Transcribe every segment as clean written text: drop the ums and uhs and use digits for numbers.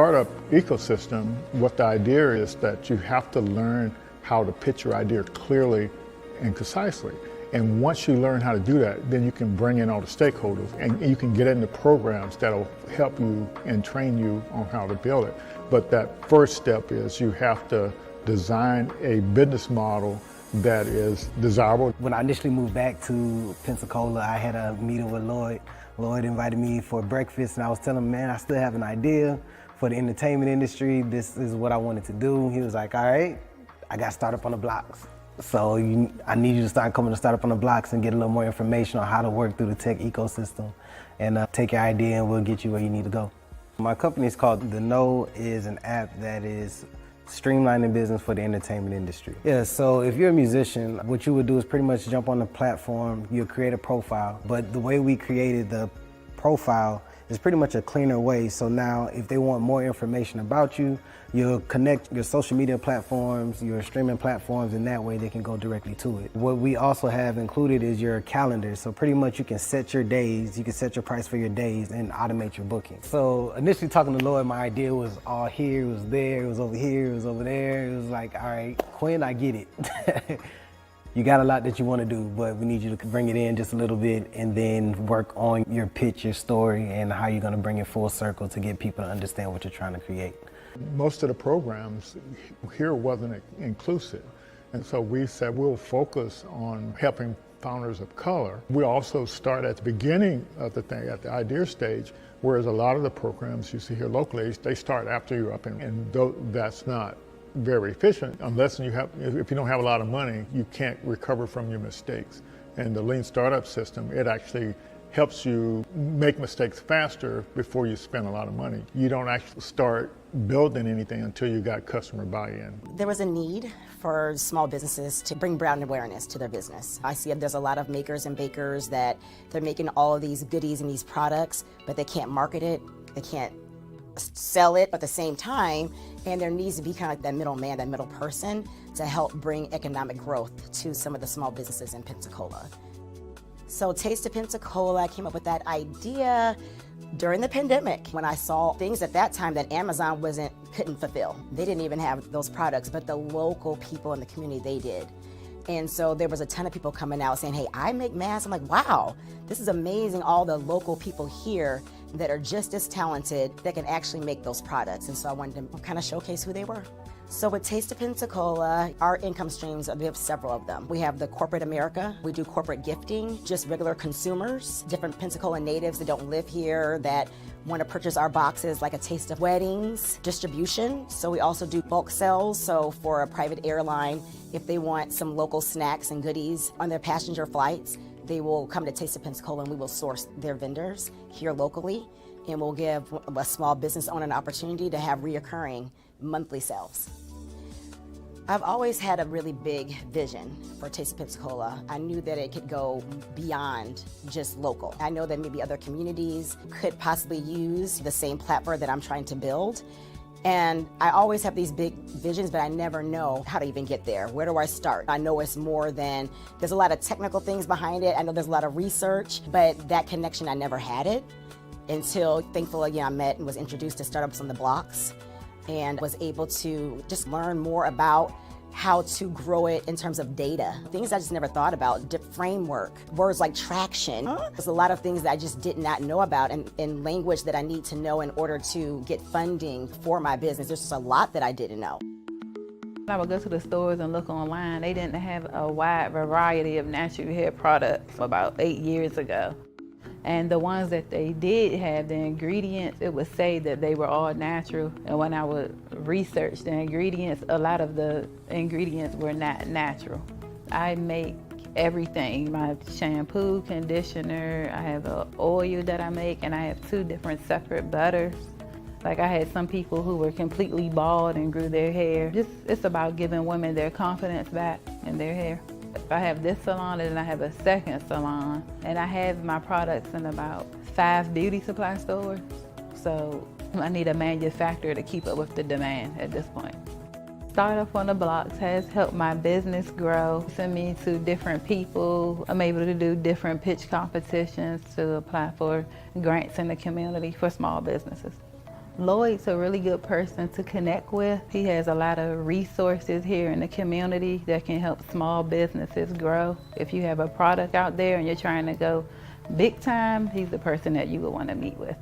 startup ecosystem, what the idea is that you have to learn how to pitch your idea clearly and concisely. And once you learn how to do that, then you can bring in all the stakeholders and you can get into programs that'll help you and train you on how to build it. But that first step is you have to design a business model that is desirable. When I initially moved back to Pensacola, I had a meeting with Lloyd. Lloyd invited me for breakfast and I was telling him, man, I still have an idea for the entertainment industry. This is what I wanted to do. He was like, all right, I got Startup on the Blocks. So I need you to start coming to Startup on the Blocks and get a little more information on how to work through the tech ecosystem and take your idea and we'll get you where you need to go. My company is called The Know, is an app that is streamlining business for the entertainment industry. Yeah, so if you're a musician, what you would do is pretty much jump on the platform, you'll create a profile, but the way we created the profile is pretty much a cleaner way. So now if they want more information about you, you'll connect your social media platforms, your streaming platforms, and that way they can go directly to it. What we also have included is your calendar. So pretty much you can set your days, you can set your price for your days and automate your booking. So initially talking to Lloyd, my idea was all here, it was there, it was over here, it was over there. It was like, all right, Quinn, I get it. You got a lot that you want to do, but we need you to bring it in just a little bit and then work on your pitch, your story, and how you're going to bring it full circle to get people to understand what you're trying to create. Most of the programs here wasn't inclusive, and so we said we'll focus on helping founders of color. We also start at the beginning of the thing, at the idea stage, whereas a lot of the programs you see here locally, they start after you're up, and that's not very efficient unless you have, if you don't have a lot of money, you can't recover from your mistakes. And the lean startup system, it actually helps you make mistakes faster before you spend a lot of money. You don't actually start building anything until you got customer buy-in. There was a need for small businesses to bring brand awareness to their business. I see there's a lot of makers and bakers that they're making all of these goodies and these products, but they can't market it, they can't sell it at the same time, and there needs to be kind of like that middleman, that middle person to help bring economic growth to some of the small businesses in Pensacola. So Taste of Pensacola, I came up with that idea during the pandemic when I saw things at that time that Amazon couldn't fulfill. They didn't even have those products, but the local people in the community, they did. And so there was a ton of people coming out saying, hey, I make masks. I'm like, wow, this is amazing. All the local people here that are just as talented that can actually make those products. And so I wanted to kind of showcase who they were. So with Taste of Pensacola, our income streams, we have several of them. We have the corporate America, we do corporate gifting, just regular consumers, different Pensacola natives that don't live here that want to purchase our boxes, like a taste of weddings, distribution. So we also do bulk sales. So for a private airline, if they want some local snacks and goodies on their passenger flights, they will come to Taste of Pensacola and we will source their vendors here locally. And we'll give a small business owner an opportunity to have reoccurring monthly sales. I've always had a really big vision for Taste of Pensacola. I knew that it could go beyond just local. I know that maybe other communities could possibly use the same platform that I'm trying to build. And I always have these big visions, but I never know how to even get there. Where do I start? I know it's more than, there's a lot of technical things behind it. I know there's a lot of research, but that connection, I never had it until, thankfully, again, I met and was introduced to Startups on the Blocks and was able to just learn more about how to grow it in terms of data. Things I just never thought about, framework, words like traction. There's a lot of things that I just did not know about and language that I need to know in order to get funding for my business. There's just a lot that I didn't know. I would go to the stores and look online. They didn't have a wide variety of natural hair products about 8 years ago. And the ones that they did have, the ingredients, it would say that they were all natural. And when I would research the ingredients, a lot of the ingredients were not natural. I make everything, my shampoo, conditioner, I have an oil that I make, and I have 2 different separate butters. Like I had some people who were completely bald and grew their hair. It's about giving women their confidence back in their hair. I have this salon and I have a second salon, and I have my products in about 5 beauty supply stores. So I need a manufacturer to keep up with the demand at this point. Startup on the Blocks has helped my business grow, send me to different people. I'm able to do different pitch competitions to apply for grants in the community for small businesses. Lloyd's a really good person to connect with. He has a lot of resources here in the community that can help small businesses grow. If you have a product out there and you're trying to go big time, he's the person that you would want to meet with.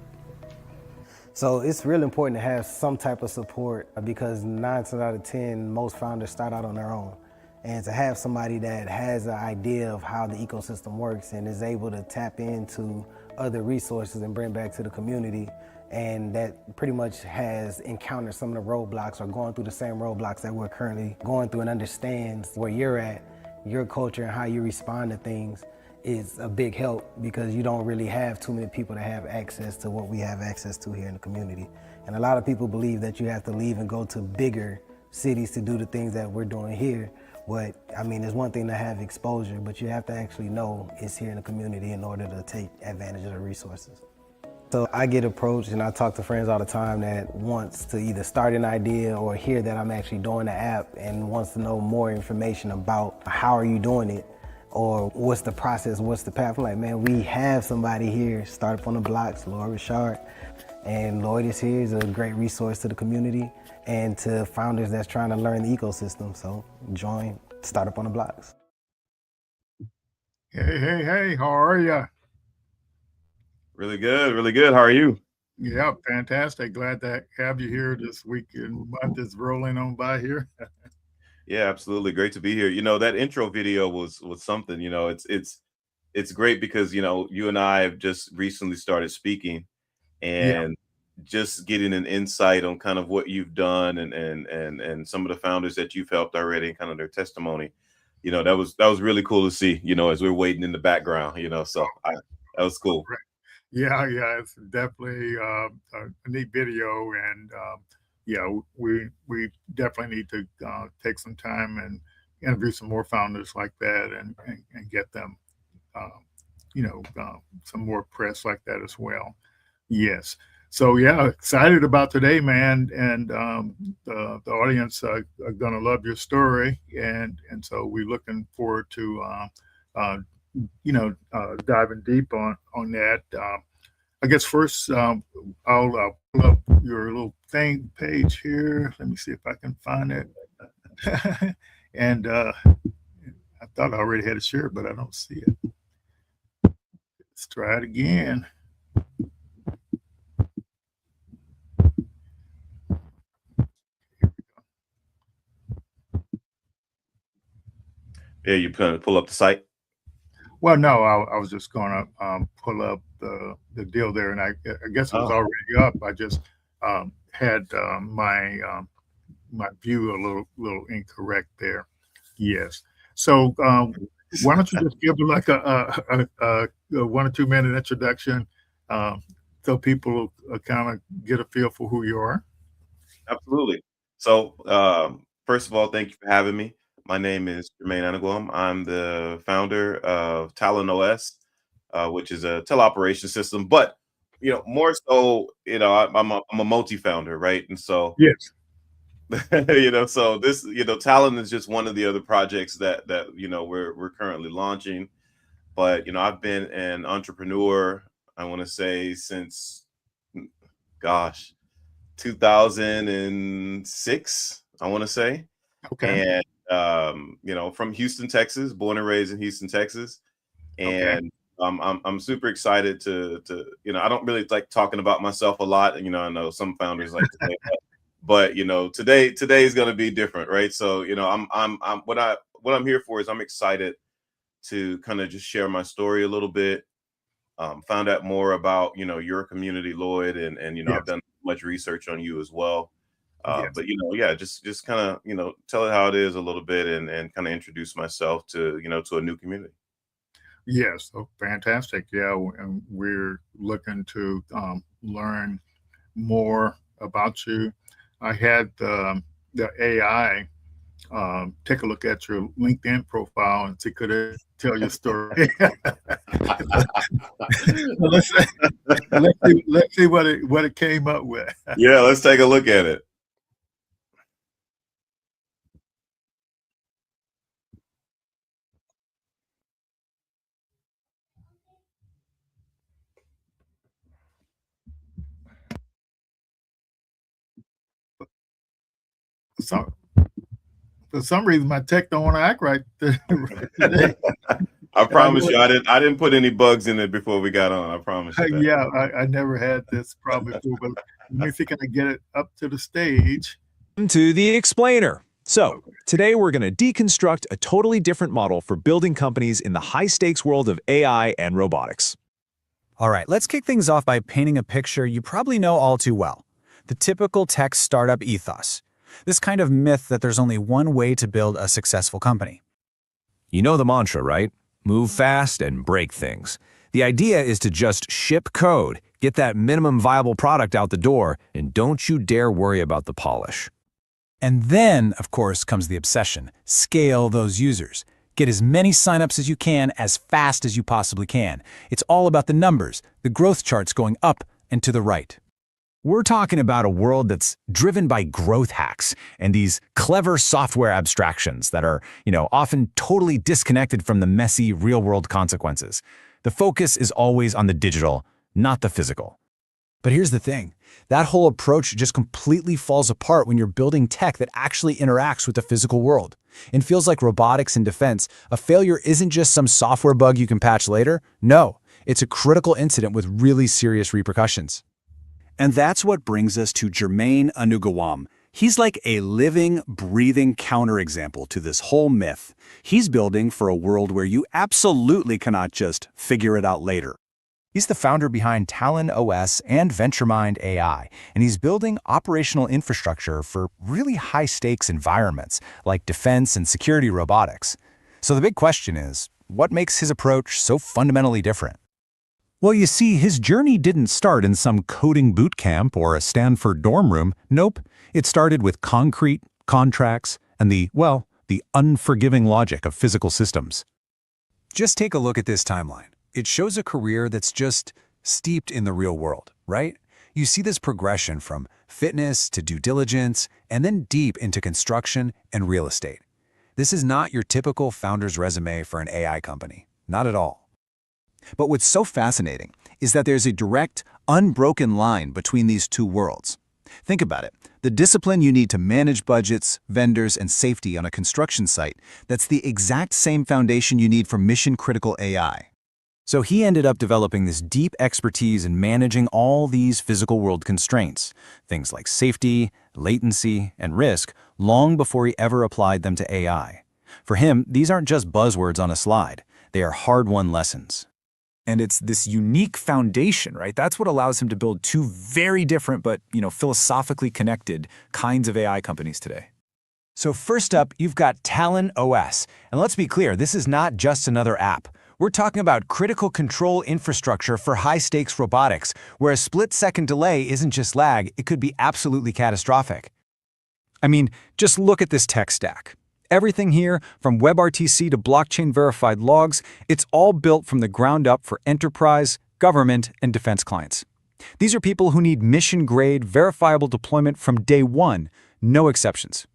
So it's really important to have some type of support because 9 times out of 10, most founders start out on their own. And to have somebody that has an idea of how the ecosystem works and is able to tap into other resources and bring back to the community, and that pretty much has encountered some of the roadblocks or going through the same roadblocks that we're currently going through and understands where you're at, your culture and how you respond to things, is a big help because you don't really have too many people that have access to what we have access to here in the community. And a lot of people believe that you have to leave and go to bigger cities to do the things that we're doing here. But I mean, it's one thing to have exposure, but you have to actually know it's here in the community in order to take advantage of the resources. So I get approached and I talk to friends all the time that wants to either start an idea or hear that I'm actually doing the app and wants to know more information about how are you doing it or what's the process, what's the path. I'm like, man, we have somebody here, Startup on the Blocks, Lloyd Richard. And Lloyd is here, he's a great resource to the community and to founders that's trying to learn the ecosystem. So join Startup on the Blocks. Hey, how are you? Really good, really good. How are you? Yeah, fantastic. Glad to have you here this week and month is rolling on by here. Yeah, absolutely. Great to be here. That intro video was something. It's great because you and I have just recently started speaking Yeah, and just getting an insight on kind of what you've done and some of the founders that you've helped already and kind of their testimony. That was really cool to see, as we're waiting in the background, that was cool. right. Yeah, it's definitely a neat video, and yeah, we definitely need to take some time and interview some more founders like that, and get them, uh, some more press like that as well. Yes. So yeah, excited about today, man, and the audience are gonna love your story, and so we're looking forward to diving deep on that. I guess first, I'll pull up your little thing page here. Let me see if I can find it. And I thought I already had it shared, but I don't see it. Let's try it again. Yeah, you kind of pull up the site. Well, no, I was just going to pull up the deal there, and I guess it was Oh, already up. I just had my view a little incorrect there. Yes. So why don't you just give like a 1 or 2 minute introduction, so people kind of get a feel for who you are. absolutely. So, first of all, thank you for having me. My name is Jermaine Anugwom. I'm the founder of Talon OS, which is a teleoperation system. But more so, I'm a multi-founder, right? And so, Yes. so this, Talon is just one of the other projects that we're currently launching. But I've been an entrepreneur, I want to say since, gosh, 2006, I want to say. Okay. And from Houston, Texas, born and raised in Houston, Texas. Okay. And I'm super excited to I don't really like talking about myself a lot. I know some founders like to say that, but today is going to be different, right? So I'm what I'm here for is I'm excited to kind of just share my story a little bit, found out more about your community, Lloyd, and I've Yes. done much research on you as well. Yes. But yeah, just kind of tell it how it is a little bit and kind of introduce myself to to a new community. Yes. Oh, fantastic. Yeah, and we're looking to learn more about you. I had the AI take a look at your LinkedIn profile and see could it tell your story. Well, let's see what it came up with. Yeah, let's take a look at it. So, for some reason, my tech don't want to act right today. I promise you, I didn't put any bugs in it before we got on. I promise you that. Yeah, I never had this problem before, but let me see, can I get it up to the stage? To the explainer. So, today we're going to deconstruct a totally different model for building companies in the high-stakes world of AI and robotics. All right, let's kick things off by painting a picture you probably know all too well. The typical tech startup ethos. This kind of myth that there's only one way to build a successful company. You know the mantra, right? Move fast and break things. The idea is to just ship code, get that minimum viable product out the door, and don't you dare worry about the polish. And then, of course, comes the obsession. Scale those users. Get as many signups as you can, as fast as you possibly can. It's all about the numbers, the growth charts going up and to the right. We're talking about a world that's driven by growth hacks and these clever software abstractions that are, often totally disconnected from the messy real-world consequences. The focus is always on the digital, not the physical. But here's the thing. That whole approach just completely falls apart when you're building tech that actually interacts with the physical world. In fields like robotics and defense, a failure isn't just some software bug you can patch later. No, it's a critical incident with really serious repercussions. And that's what brings us to Jermaine Anugwom. He's like a living, breathing counterexample to this whole myth. He's building for a world where you absolutely cannot just figure it out later. He's the founder behind Talon OS and VentureMind AI, and he's building operational infrastructure for really high-stakes environments like defense and security robotics. So the big question is, what makes his approach so fundamentally different? Well, you see, his journey didn't start in some coding boot camp or a Stanford dorm room. Nope. It started with concrete, contracts, and the unforgiving logic of physical systems. Just take a look at this timeline. It shows a career that's just steeped in the real world, right? You see this progression from fitness to due diligence, and then deep into construction and real estate. This is not your typical founder's resume for an AI company. Not at all. But what's so fascinating is that there's a direct, unbroken line between these two worlds. Think about it. The discipline you need to manage budgets, vendors, and safety on a construction site, that's the exact same foundation you need for mission-critical AI. So he ended up developing this deep expertise in managing all these physical world constraints, things like safety, latency, and risk, long before he ever applied them to AI. For him, these aren't just buzzwords on a slide. They are hard-won lessons. And it's this unique foundation, right? That's what allows him to build two very different but, philosophically connected kinds of AI companies today. So first up, you've got Talon OS. And let's be clear, this is not just another app. We're talking about critical control infrastructure for high-stakes robotics, where a split-second delay isn't just lag, it could be absolutely catastrophic. I mean, just look at this tech stack. Everything here, from WebRTC to blockchain-verified logs, it's all built from the ground up for enterprise, government, and defense clients. These are people who need mission-grade, verifiable deployment from day one, no exceptions.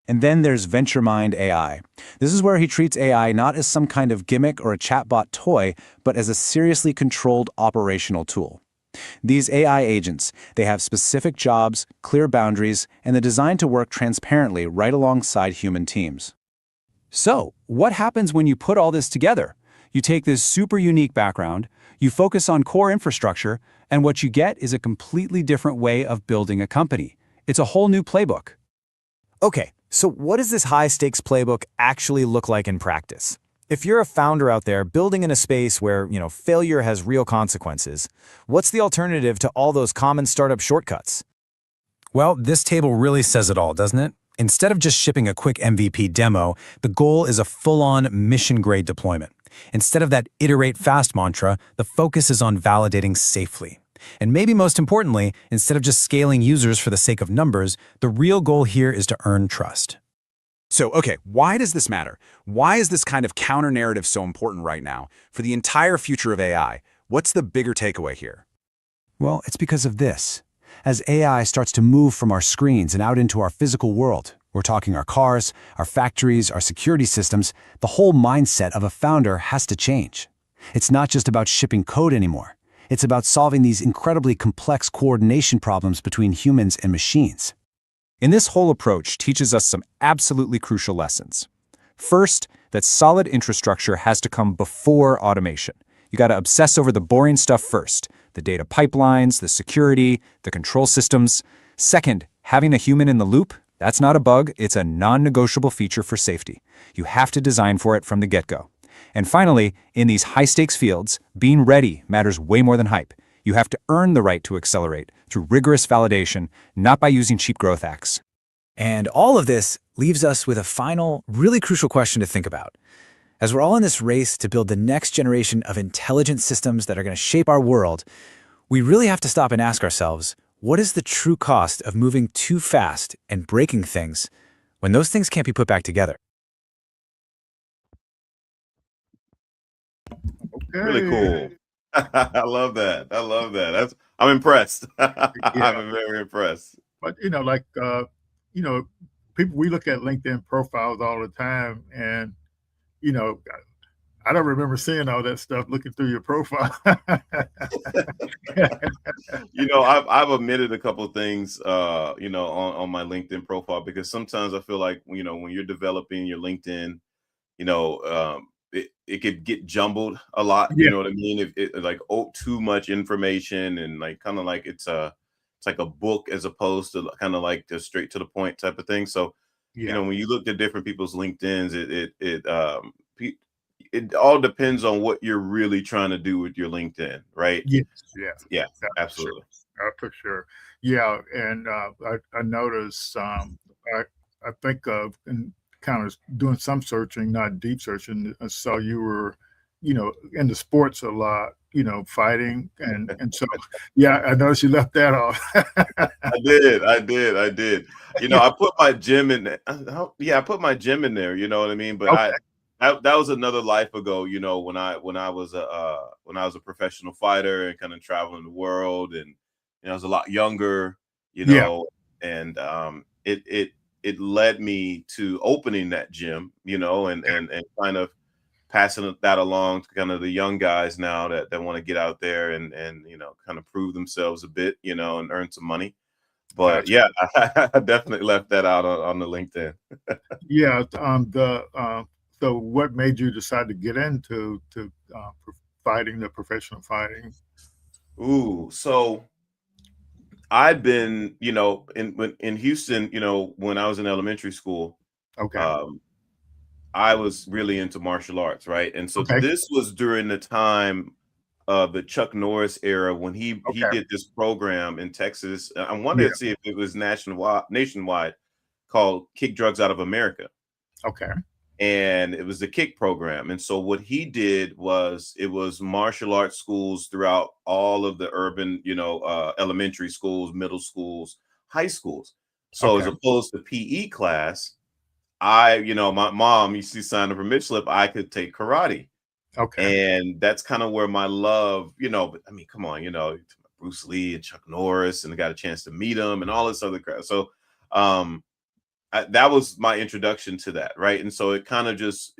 And then there's VentureMind AI. This is where he treats AI not as some kind of gimmick or a chatbot toy, but as a seriously controlled operational tool. These AI agents, they have specific jobs, clear boundaries, and they're designed to work transparently right alongside human teams. So, what happens when you put all this together? You take this super unique background, you focus on core infrastructure, and what you get is a completely different way of building a company. It's a whole new playbook. Okay, so what does this high-stakes playbook actually look like in practice? If you're a founder out there building in a space where, failure has real consequences, what's the alternative to all those common startup shortcuts? Well, this table really says it all, doesn't it? Instead of just shipping a quick MVP demo, the goal is a full-on mission-grade deployment. Instead of that iterate fast mantra, the focus is on validating safely. And maybe most importantly, instead of just scaling users for the sake of numbers, the real goal here is to earn trust. So, okay, why does this matter? Why is this kind of counter-narrative so important right now for the entire future of AI? What's the bigger takeaway here? Well, it's because of this. As AI starts to move from our screens and out into our physical world, we're talking our cars, our factories, our security systems, the whole mindset of a founder has to change. It's not just about shipping code anymore. It's about solving these incredibly complex coordination problems between humans and machines. And this whole approach teaches us some absolutely crucial lessons. First, that solid infrastructure has to come before automation. You got to obsess over the boring stuff first, the data pipelines, the security, the control systems. Second, having a human in the loop, that's not a bug, it's a non-negotiable feature for safety. You have to design for it from the get-go. And finally, in these high-stakes fields, being ready matters way more than hype. You have to earn the right to accelerate through rigorous validation, not by using cheap growth hacks. And all of this leaves us with a final, really crucial question to think about. As we're all in this race to build the next generation of intelligent systems that are going to shape our world, we really have to stop and ask ourselves, what is the true cost of moving too fast and breaking things when those things can't be put back together? Really Okay. cool. I love that. I love that. I'm impressed. Yeah. I'm very impressed. But you know, people, we look at LinkedIn profiles all the time, and you know, I don't remember seeing all that stuff looking through your profile. I've omitted a couple of things, on my LinkedIn profile, because sometimes I feel like, when you're developing your LinkedIn, it could get jumbled a lot. Yeah. You know what I mean? If it like too much information, and like kind of like it's like a book as opposed to kind of like the straight to the point type of thing. So, Yeah. when you look at different people's LinkedIn's, it all depends on what you're really trying to do with your LinkedIn, right? Yes. Yeah. Yeah, Yeah, absolutely. for sure. Yeah, and I noticed. I think in kind of doing some searching, not deep searching. I saw you were, into sports a lot. Fighting, and so yeah, I noticed you left that off. I did. I put my gym in there. Yeah, I put my gym in there. You know what I mean? But Okay. that was another life ago. When I was a professional fighter and kind of traveling the world, and I was a lot younger. Yeah. And it led me to opening that gym. And kind of passing that along to kind of the young guys now that want to get out there and kind of prove themselves a bit, and earn some money. But Gotcha. yeah, I definitely left that out on the LinkedIn. Yeah. So what made you decide to get into fighting, the professional fighting? Ooh, so I've been, in Houston, when I was in elementary school, Okay. um, I was really into martial arts, right? And so Okay. this was during the time of the Chuck Norris era, when he Okay. did this program in Texas. I wanted Yeah. to see if it was nationwide, called Kick Drugs Out of America. Okay. And it was the Kick program. And so what he did was, it was martial arts schools throughout all of the urban, elementary schools, middle schools, high schools. So as Okay. opposed to PE class, my mom used to sign up for mid slip, I could take karate. Okay. And that's kind of where my love, but I mean, come on, Bruce Lee and Chuck Norris, and I got a chance to meet him and all this other crap. So that was my introduction to that, right? And so it kind of just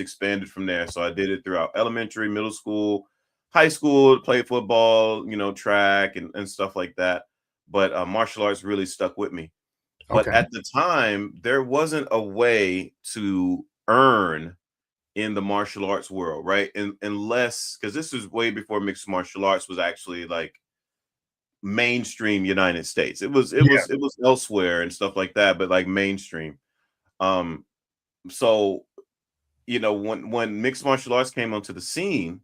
expanded from there. So I did it throughout elementary, middle school, high school, played football, track and stuff like that. But martial arts really stuck with me. But Okay. at the time, there wasn't a way to earn in the martial arts world, right? And unless, because this is way before mixed martial arts was actually like mainstream United States. Yeah. It was elsewhere and stuff like that, but like mainstream. So when mixed martial arts came onto the scene,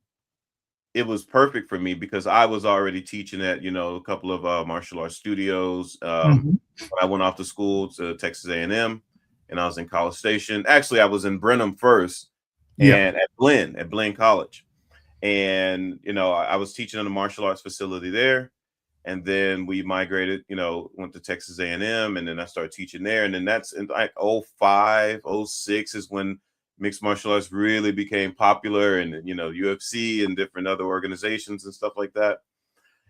it was perfect for me because I was already teaching at a couple of martial arts studios. Mhm. When I went off to school to Texas A&M, and I was in College Station. Actually, I was in Brenham first, Yeah. and at Blinn College, and I was teaching in a martial arts facility there. And then we migrated, went to Texas A&M, and then I started teaching there. And then that's in like 05, 06 is when mixed martial arts really became popular, and UFC and different other organizations and stuff like that.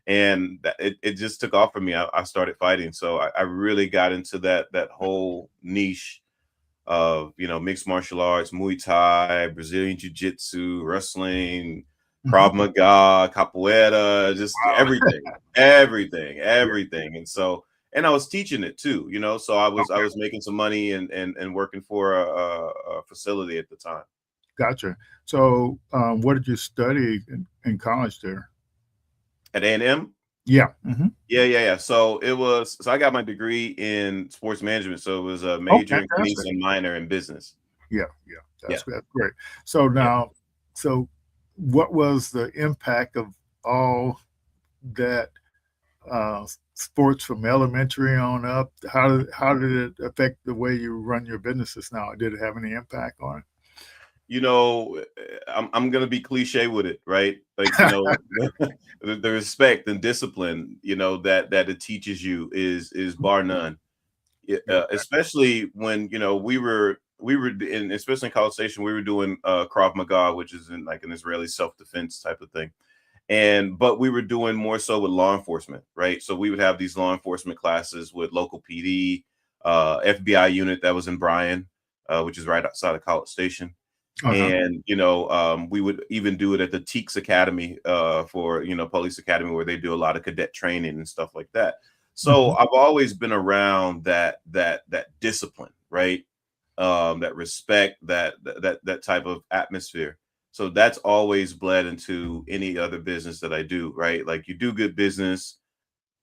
And it just took off for me. I started fighting. So I really got into that whole niche of, mixed martial arts, Muay Thai, Brazilian Jiu-Jitsu, wrestling, Mhm. Krav Maga, capoeira, just Wow. everything, Yeah. everything. And so and I was teaching it too, so I Okay. was making some money and working for a facility at the time. Gotcha. So, what did you study in college there? At A&M. Yeah. Hmm. Yeah. So I got my degree in sports management. So it was a Oh, major in tennis fantastic. and minor in business. Yeah. Yeah. That's great. So Yeah. now, so what was the impact of all that sports from elementary on up? How did it affect the way you run your businesses now? Did it have any impact on I'm gonna be cliche with it, right? Like, the respect and discipline, that it teaches you is bar none. it? Especially when we were in, especially in College Station, we were doing Krav Maga, which is in like an Israeli self-defense type of thing. But we were doing more so with law enforcement, right? So we would have these law enforcement classes with local PD, FBI unit that was in Bryan, which is right outside of College Station. Uh-huh. And we would even do it at the Teeks Academy, for police academy, where they do a lot of cadet training and stuff like that. So Mhm. I've always been around that discipline, right? That respect, that type of atmosphere. So that's always bled into any other business that I do, right? Like, you do good business,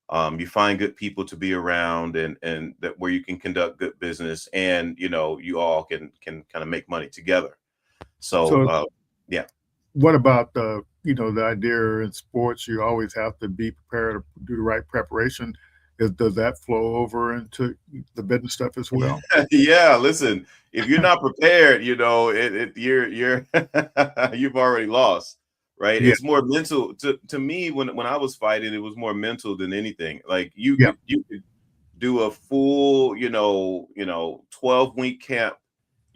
you find good people to be around, and that where you can conduct good business, and you all can kind of make money together. So So yeah. what about the idea in sports, you always have to be prepared to do the right preparation. Does that flow over into the business stuff as well? Yeah, listen, if you're not prepared, you're you've already lost, right? Yeah. It's more mental to me. When I was fighting, it was more mental than anything. Like, you Yeah. could you could do a full, 12-week camp,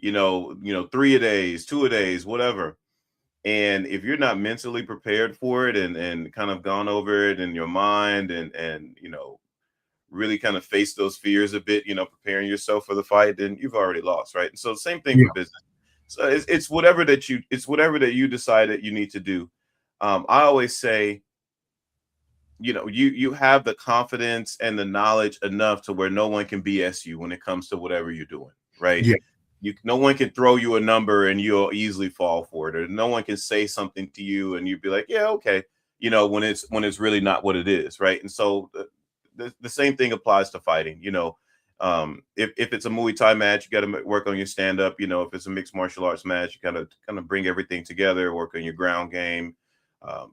3 a days, 2 a days, whatever. And if you're not mentally prepared for it, and kind of gone over it in your mind, and really kind of face those fears a bit, preparing yourself for the fight, then you've already lost, right? And so, same thing for Yeah. business. So it's whatever that you decide that you need to do. I always say, you have the confidence and the knowledge enough to where no one can BS you when it comes to whatever you're doing, right? Yeah. No one can throw you a number and you'll easily fall for it, or no one can say something to you and you'd be like, yeah, okay, when it's really not what it is, right? And so the same thing applies to fighting. If it's a Muay Thai match, you got to work on your stand up. If it's a mixed martial arts match, you kind of bring everything together, work on your ground game,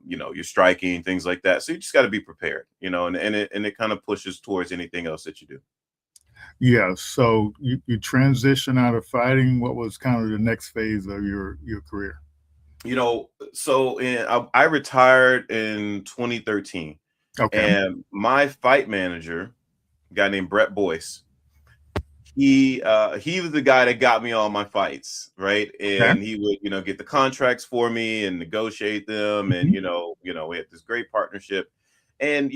your striking, things like that. So you just got to be prepared, and it kind of pushes towards anything else that you do. Yeah. So you transition out of fighting. What was kind of the next phase of your career? I retired in 2013, Okay. and my fight manager, a guy named Brett Boyce, he was the guy that got me all my fights, right? Okay. And he would, get the contracts for me and negotiate them, and Mhm. we had this great partnership. And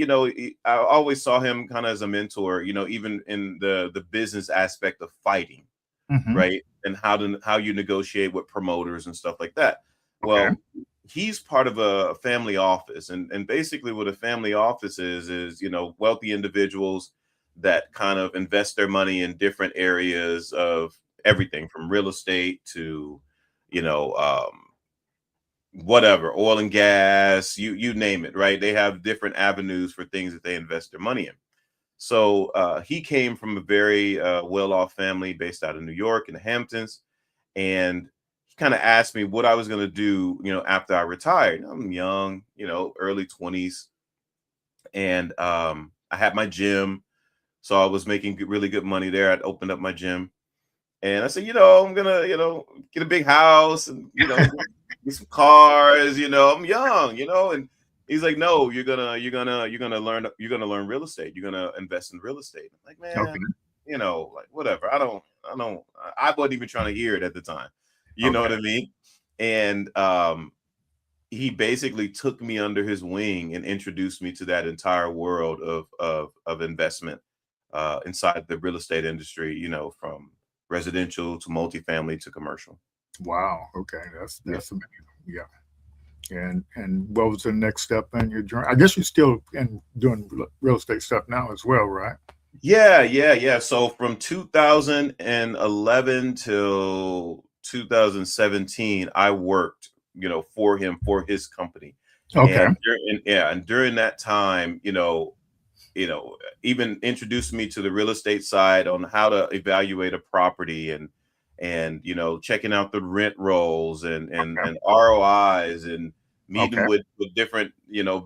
I always saw him kind of as a mentor, even in the business aspect of fighting, Mhm. right? And how you negotiate with promoters and stuff like that. Okay. Well, he's part of a family office, and basically what a family office is wealthy individuals that kind of invest their money in different areas of everything from real estate to you know um, whatever, oil and gas, you name it, right? They have different avenues for things that they invest their money in. So he came from a very well-off family based out of New York in the Hamptons, and he kind of asked me what I was going to do, after I retired. I'm young, early 20s, and I had my gym, so I was making really good money there. I'd opened up my gym, and I said, I'm gonna, get a big house, and get some cars. I'm young, and he's like, no, you're gonna learn real estate. You're gonna invest in real estate. I'm like, Okay. man, like, whatever. I wasn't even trying to hear it at the time. You know Okay. what I mean? And he basically took me under his wing and introduced me to that entire world of investment inside the real estate industry, from residential to multifamily to commercial. Wow. Okay. That's Yeah. that's amazing. Yeah. And what was the next step in your journey? I guess you're still in doing real estate stuff now as well, right? Yeah. So from 2011 till 2017, I worked, for him, for his company. Okay. And during that time, even introduced me to the real estate side on how to evaluate a property, and checking out the rent rolls, and ROIs, and meeting Okay. with different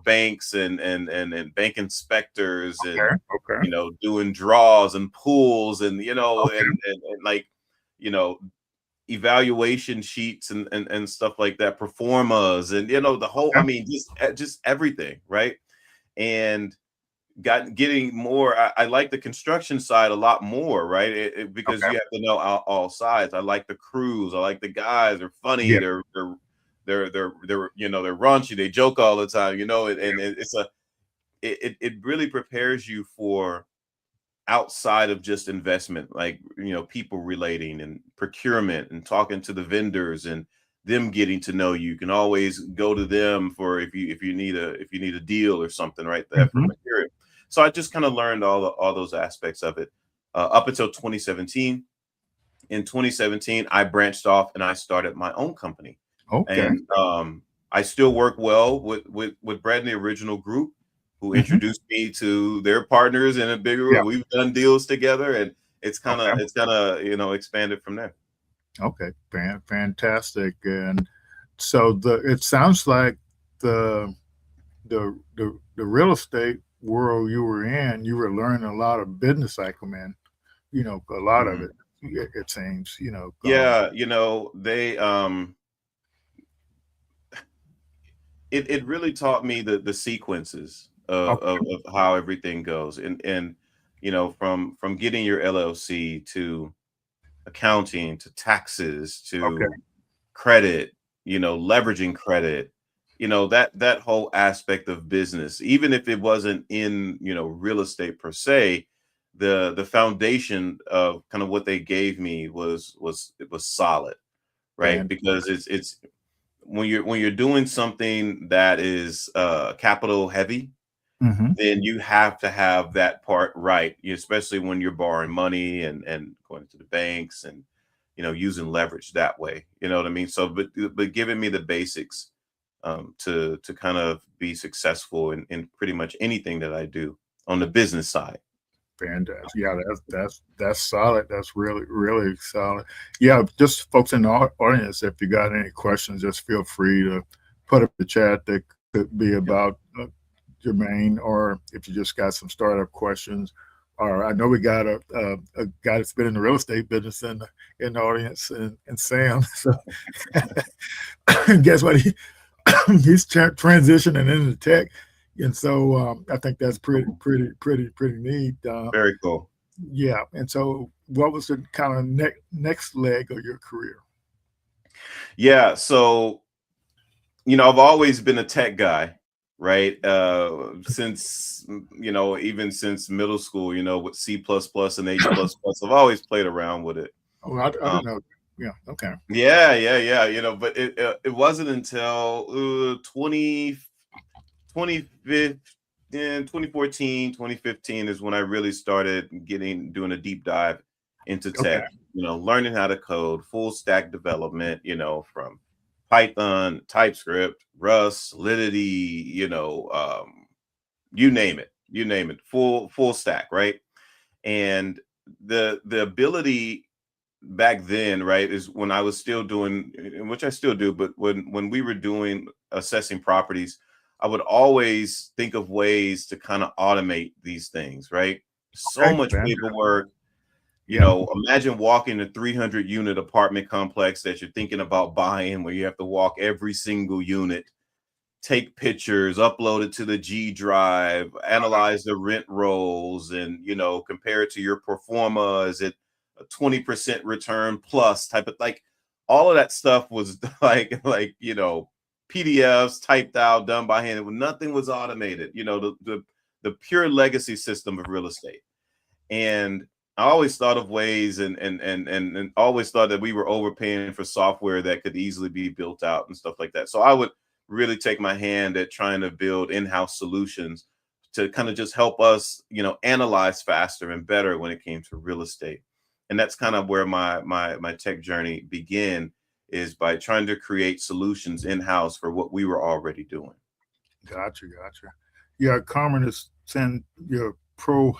banks, and bank inspectors, and Okay. Okay. doing draws and pools, and Okay. and like you know evaluation sheets, and stuff like that, performas, and the whole, I Okay. mean, just everything, right? And getting more, I like the construction side a lot more, right? Because Okay. you have to know all sides. I like the crews, I like the guys. They're funny, Yeah. they're raunchy, they joke all the time, and it really prepares you for outside of just investment, like people relating, and procurement, and talking to the vendors, and them getting to know you. You can always go to them for if you need a deal or something, right there, for Hmm. material. So I just kind of learned all those aspects of it, up until 2017. In 2017, I branched off and I started my own company. Okay. And I still work well with Brad and the Original Group, who Hmm. introduced me to their partners in a bigger. Yeah. We've done deals together, and Okay. it's kind of expanded from there. Okay. Fantastic. And so it sounds like the the real estate world you were in, you were learning a lot of business acumen, a lot of Mhm. it, it seems, Yeah, they it really taught me the sequences okay. of how everything goes, and from getting your LLC, to accounting, to taxes, Okay. to credit, leveraging credit, that whole aspect of business, even if it wasn't in, real estate per se, the foundation of kind of what they gave me was solid, right? Fan Because it's when you're doing something that is capital heavy, Mhm. then you have to have that part right, especially when you're borrowing money, and going to the banks, and using leverage that way. You know what I mean? So, but giving me the basics, to kind of be successful in pretty much anything that I do on the business side. Fantastic. Yeah, that's solid. That's really, really solid. Yeah, just folks in the audience, if you got any questions, just feel free to put up the chat. That could be Yeah. about Jermaine, or if you just got some startup questions. Or I know we got a guy that's been in the real estate business in the audience, and Sam. So guess what? He's transitioning into tech, and so I think that's pretty neat. Very cool. Yeah, and so what was the kind of next leg of your career? Yeah. So, I've always been a tech guy, right? Since, even since middle school, with C++ and H++, I've always played around with it. Oh, I Um, didn't know. Yeah, okay. yeah. But it wasn't until 2014, 2015 is when I really started doing a deep dive into Okay. tech, learning how to code, full stack development, from Python, TypeScript, Rust, Solidity, you name it, full stack, right? And the ability back then, right, is when I was still doing, which I still do, but when we were doing assessing properties, I would always think of ways to kind of automate these things, right? So Okay. much paperwork. Yeah. Imagine walking a 300 unit apartment complex that you're thinking about buying, where you have to walk every single unit, take pictures, upload it to the G drive, analyze the rent rolls, and compare it to your pro forma. Is it a 20% return plus type of, like, all of that stuff was like PDFs typed out, done by hand. Nothing was automated. The pure legacy system of real estate. And I always thought of ways, and always thought that we were overpaying for software that could easily be built out and stuff like that. So I would really take my hand at trying to build in-house solutions to kind of just help us, analyze faster and better when it came to real estate. And that's kind of where my tech journey began, is by trying to create solutions in-house for what we were already doing. Gotcha. Yeah, Carmen is saying your pro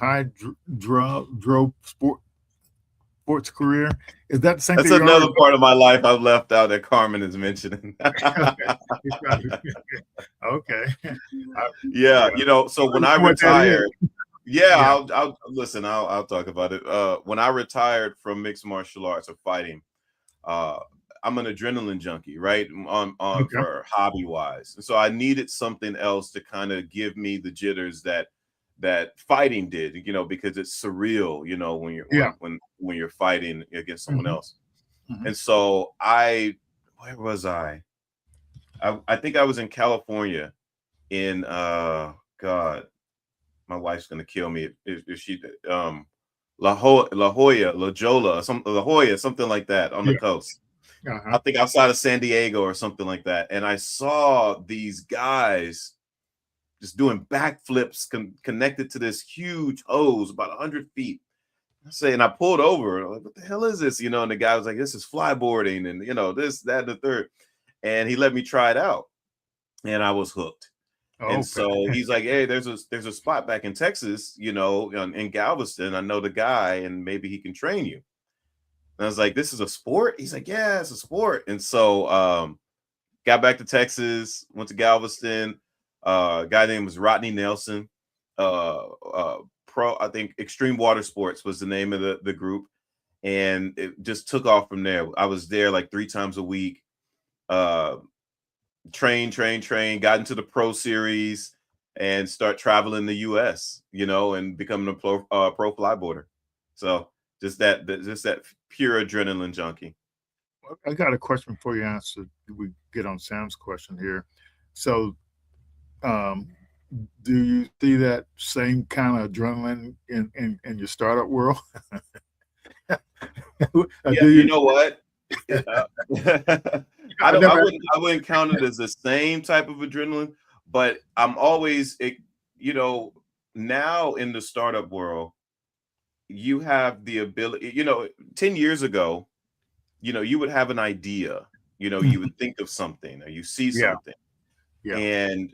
sports career. Is that the same That's thing? another part of my life I've left out that Carmen is mentioning. Okay. Yeah, so when I retired, Yeah. I'll listen, I'll talk about it. When I retired from mixed martial arts or fighting, I'm an adrenaline junkie, right? On Okay. For hobby wise. And so I needed something else to kind of give me the jitters that fighting did, because it's surreal, when you're Yeah. when you're fighting against someone Mhm. else. And so where was I? I think I was in California in God, my wife's gonna kill me if she La Jolla, La Jolla, La Jolla, something like that on the Yeah. coast. Uh-huh. I think outside of San Diego or something like that. And I saw these guys just doing backflips connected to this huge hose about 100 feet. And I pulled over. And I'm like, what the hell is this? And the guy was like, this is flyboarding and, this, that, and the third. And he let me try it out. And I was hooked. And so he's like, hey, there's a spot back in Texas, in Galveston. I know the guy and maybe he can train you. And I was like, this is a sport? He's like, yeah, it's a sport. And so got back to Texas, went to Galveston. A guy named was Rodney Nelson. I think Extreme Water Sports was the name of the group. And it just took off from there. I was there like 3 times a week. Train, got into the pro series and start traveling the US, and becoming a pro flyboarder. So just that pure adrenaline junkie. I got a question before you answer. We get on Sam's question here. So, do you see that same kind of adrenaline in your startup world? Yeah, you know what? I wouldn't count it as the same type of adrenaline, but I'm always, now in the startup world, you have the ability, 10 years ago, you would have an idea, you would think of something or you see something and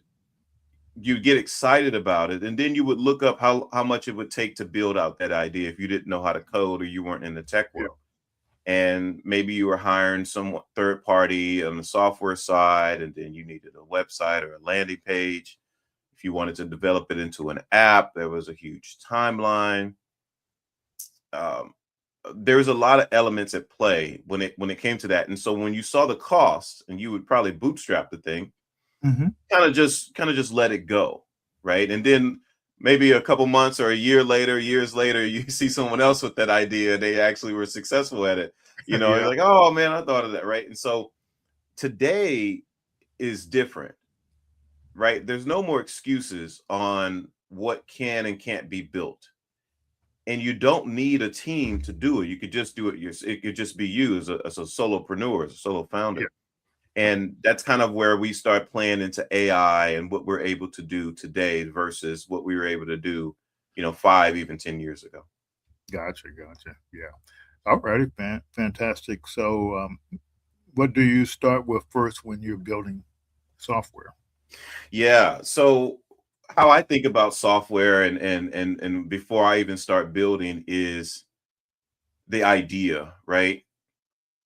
you'd get excited about it. And then you would look up how much it would take to build out that idea if you didn't know how to code or you weren't in the tech world. And maybe you were hiring some third party on the software side, and then you needed a website or a landing page. If you wanted to develop it into an app, there was a huge timeline. There was a lot of elements at play when it came to that. And so when you saw the cost, and you would probably bootstrap the thing, kind of just let it go, right? And then maybe a couple months or years later, you see someone else with that idea. They actually were successful at it. You're like, oh man, I thought of that, right? And so today is different, right? There's no more excuses on what can and can't be built. And you don't need a team to do it. You could just do it. It could just be you as a solopreneur, as a solo founder. Yeah. And that's kind of where we start playing into AI and what we're able to do today versus what we were able to do, 5, even 10 years ago. Gotcha. Yeah. All righty, fantastic. So, what do you start with first when you're building software? Yeah. So how I think about software and before I even start building is the idea, right?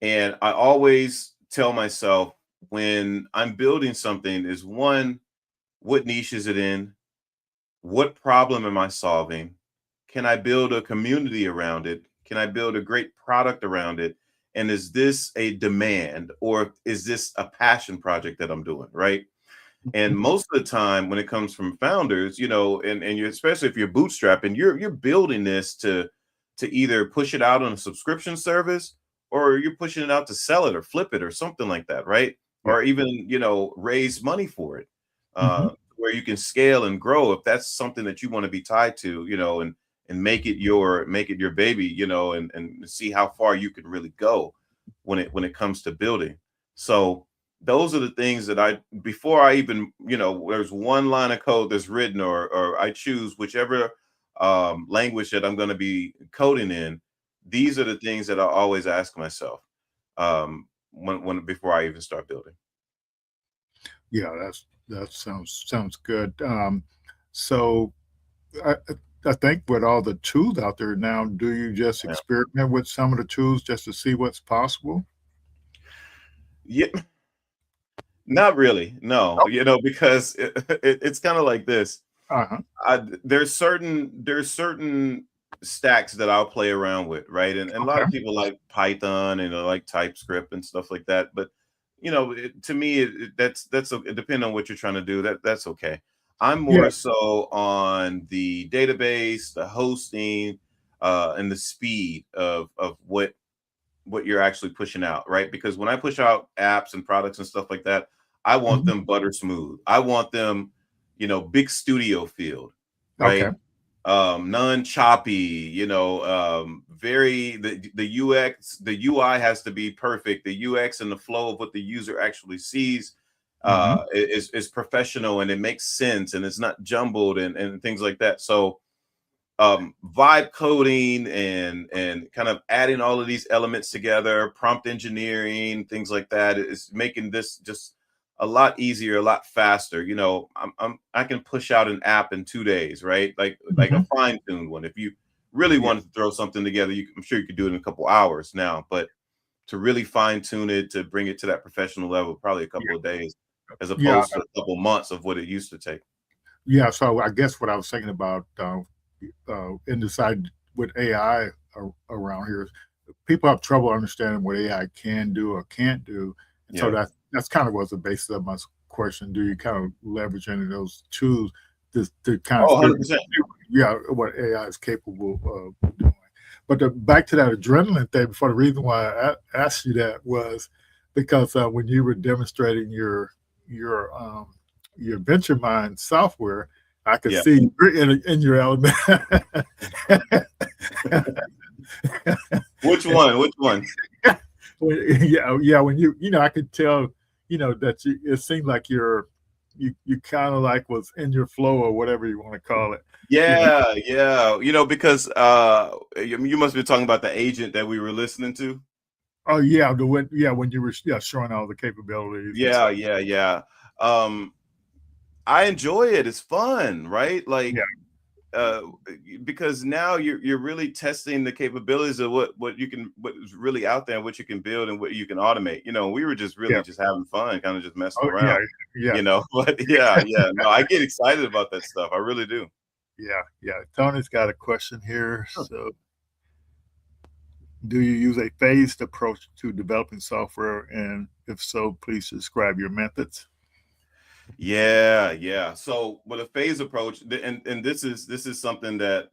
And I always tell myself when I'm building something is one, what niche is it in? What problem am I solving? Can I build a community around it? Can I build a great product around it? And is this a demand or is this a passion project that I'm doing, right? And most of the time when it comes from founders, and you, especially if you're bootstrapping, you're building this to either push it out on a subscription service or you're pushing it out to sell it or flip it or something like that, right? Yeah. Or even, raise money for it, where you can scale and grow if that's something that you want to be tied to, and make it your baby, and see how far you can really go when it comes to building. So those are the things that before I even, there's one line of code that's written, or I choose whichever language that I'm going to be coding in. These are the things that I always ask myself when before I even start building. Yeah, that sounds good. So I, I think with all the tools out there now, do you just Yeah. experiment with some of the tools just to see what's possible? Yeah, not really. No, because it's kind of like this. Uh-huh. There's certain stacks that I'll play around with, right? And a lot Okay. of people like Python and like TypeScript and stuff like that. But to me, it depends on what you're trying to do. That's okay. I'm Yeah. more so on the database, the hosting, and the speed of what you're actually pushing out, right? Because when I push out apps and products and stuff like that, I want Mhm. them butter smooth. I want them, big studio field, Okay. right? Non choppy, very the UX, the UI has to be perfect. The UX and the flow of what the user actually sees Mhm. is professional, and it makes sense, and it's not jumbled and things like that. So vibe coding and kind of adding all of these elements together, prompt engineering, things like that is making this just a lot easier, a lot faster. I can push out an app in 2 days, right? Like a Mhm. fine-tuned one. If you really Yeah. wanted to throw something together, I'm sure you could do it in a couple hours now, but to really fine-tune it, to bring it to that professional level, probably a couple of days, as Yeah. opposed to a couple months of what it used to take. Yeah. So I guess what I was thinking about in the side with AI around here is people have trouble understanding what AI can do or can't do. And so Yeah. that's kind of was the basis of my question. Do you kind of leverage any of those tools to kind of Oh, figure 100%. yeah, what AI is capable of doing? But back to that adrenaline thing, before the reason why I asked you that was because when you were demonstrating your your VentureMind software, I could Yeah. see you're in your element. Which one? Which one? Yeah, when I could tell, that it seemed like you kind of like was in your flow or whatever you want to call it. You know, Yeah, yeah. Because you must be talking about the agent that we were listening to. oh yeah, when you were showing all the capabilities and Yeah, stuff. yeah, yeah. Um, I enjoy it. It's fun, right? Yeah, Like, uh, because now you're really testing the capabilities of what is really out there, and what you can build and what you can automate. We were just yeah. really just having fun, kind of just messing Oh yeah, around. yeah, But yeah, yeah. No, I get excited about that stuff. I really do. yeah. Tony's got a question here. So, do you use a phased approach to developing software? And if so, please describe your methods. Yeah, yeah. So with a phase approach, and this is something that's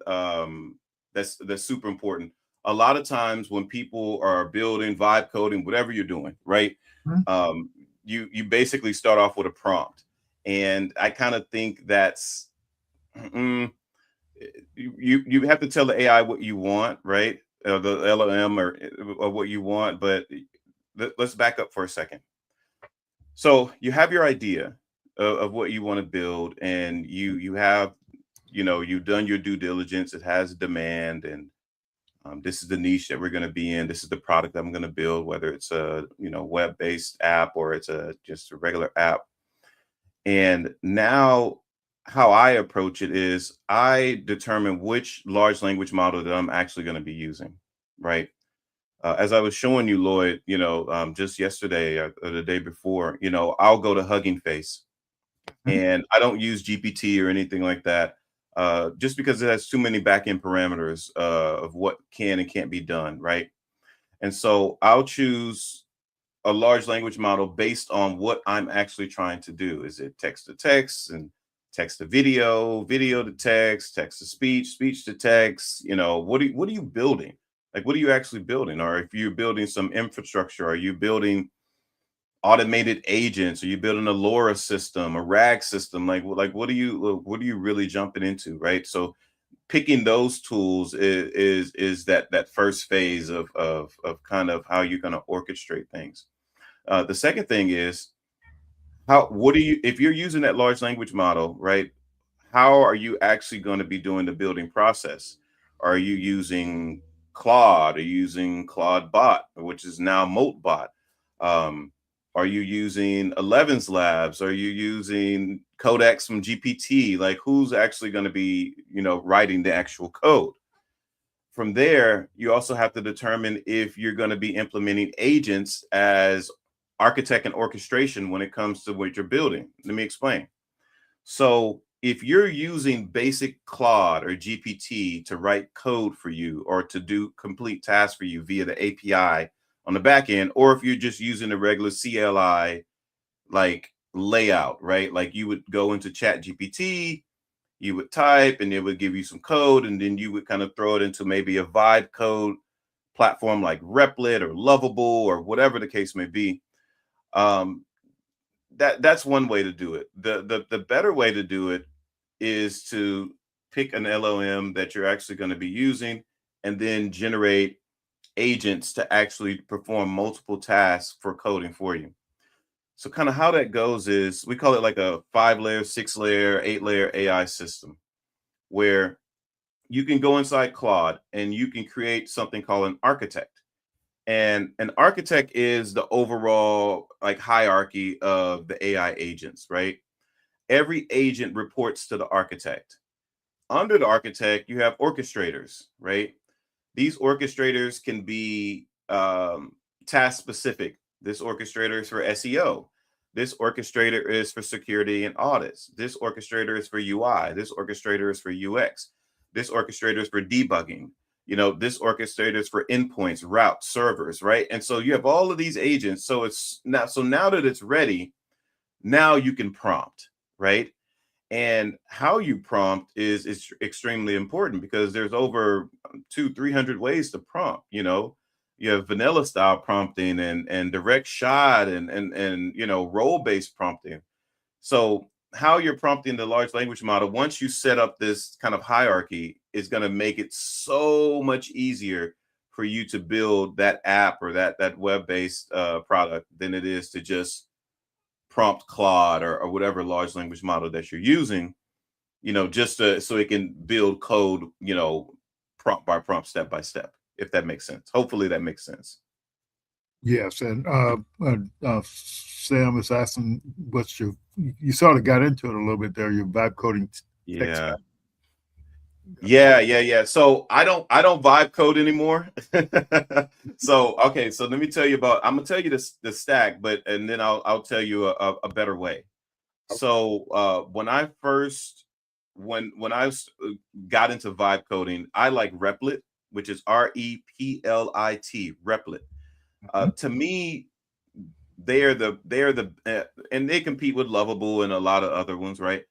super important. A lot of times when people are building vibe coding, whatever you're doing, right? Mhm. Um, you basically start off with a prompt, and I kind of think that's mm, you have to tell the AI what you want, right? The LLM or what you want, but let's back up for a second. So you have your idea of what you want to build, and you have, you've done your due diligence. It has demand, and this is the niche that we're going to be in. This is the product I'm going to build, whether it's a web-based app or it's just a regular app. And now, how I approach it is I determine which large language model that I'm actually going to be using, right? As I was showing you, Lloyd, just yesterday or the day before, I'll go to Hugging Face, Mhm. and I don't use GPT or anything like that, just because it has too many backend parameters of what can and can't be done, right? And so I'll choose a large language model based on what I'm actually trying to do. Is it text to text and text to video, video to text to speech, speech to text? What are you building? Like, what are you actually building? Or if you're building some infrastructure, are you building automated agents? Are you building a LoRa system, a RAG system? Like what are you really jumping into, right? So picking those tools is that first phase of kind of how you're going to orchestrate things. The second thing is what do you, if you're using that large language model, right? How are you actually going to be doing the building process? Are you using Claude? Are you using Claude Bot, which is now Moltbot? Are you using Eleven's Labs? Are you using Codex from GPT? Like, who's actually going to be, writing the actual code? From there, you also have to determine if you're going to be implementing agents as architect and orchestration when it comes to what you're building. Let me explain. So if you're using basic Claude or GPT to write code for you or to do complete tasks for you via the API on the back end, or if you're just using a regular CLI like layout, right? Like you would go into Chat GPT, you would type and it would give you some code, and then you would kind of throw it into maybe a vibe code platform like Replit or Lovable or whatever the case may be. That's one way to do it. The better way to do it is to pick an LLM that you're actually going to be using and then generate agents to actually perform multiple tasks for coding for you. So kind of how that goes is we call it like a 5-layer, 6-layer, 8-layer AI system where you can go inside Claude and you can create something called an architect. And an architect is the overall like hierarchy of the AI agents, right? Every agent reports to the architect. Under the architect, you have orchestrators, right? These orchestrators can be task specific. This orchestrator is for SEO. This orchestrator is for security and audits. This orchestrator is for UI. This orchestrator is for UX. This orchestrator is for debugging. This orchestrator is for endpoints, routes, servers, right? And so you have all of these agents. So now that it's ready, now you can prompt, right? And how you prompt is extremely important because there's over 200-300 ways to prompt. You have vanilla style prompting and direct shot and role-based prompting. So how you're prompting the large language model, once you set up this kind of hierarchy, is going to make it so much easier for you to build that app or that web-based product than it is to just prompt Claude or whatever large language model that you're using, so it can build code, prompt by prompt, step by step, if that makes sense. Hopefully that makes sense. Yes, and Sam is asking, you sort of got into it a little bit there, your vibe coding tech stack. Yeah. So I don't vibe code anymore. So let me tell you I'm gonna tell you the stack, and then I'll tell you a better way. So when I got into vibe coding, I like Replit, which is Replit. Replit. To me, they're the and they compete with Lovable and a lot of other ones, right?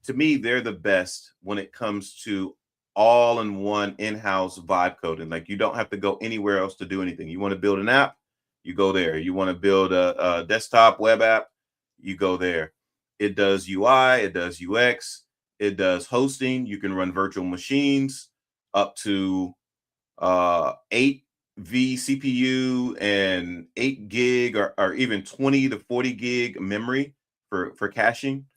To me, they're the best when it comes to all-in-one in-house vibe coding. Like you don't have to go anywhere else to do anything. You want to build an app, you go there. You want to build a desktop web app, you go there. It does UI, it does UX, it does hosting. You can run virtual machines up to 8 vCPU and 8 gig or even 20 to 40 gig memory for caching.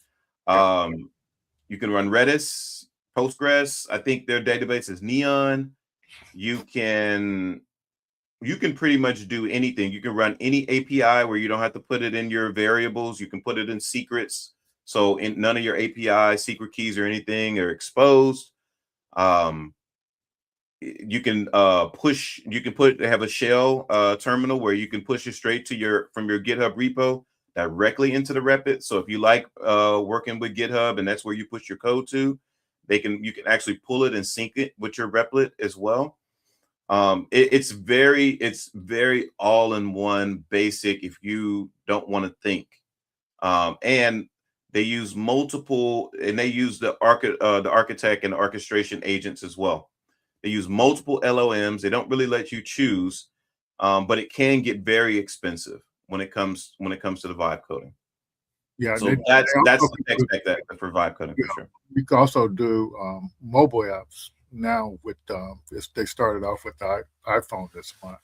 You can run Redis, Postgres. I think their database is Neon. You can pretty much do anything. You can run any API where you don't have to put it in your variables. You can put it in secrets. So none of your API secret keys or anything are exposed. You can have a shell terminal where you can push it straight to from your GitHub repo directly into the Replit. So if you like working with GitHub and that's where you push your code to, you can actually pull it and sync it with your Replit as well. It's very all-in-one basic if you don't want to think. And they use the architect and archestration agents as well. They use multiple LLMs. They don't really let you choose, but it can get very expensive when it comes to the vibe coding. Yeah, so that's the tech stack for vibe coding for sure. You can also do mobile apps now with they started off with the iPhone this month.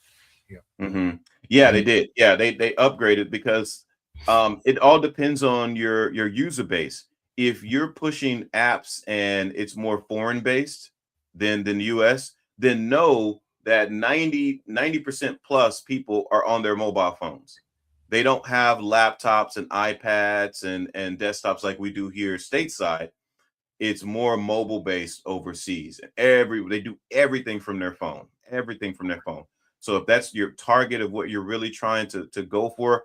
Yeah. They did. Yeah, they upgraded because It all depends on your user base. If you're pushing apps and it's more foreign based than the US, then know that 90% plus people are on their mobile phones. They don't have laptops and iPads and desktops like we do here stateside. It's more mobile based overseas. And they do everything from their phone, everything from their phone. So if that's your target of what you're really trying to go for,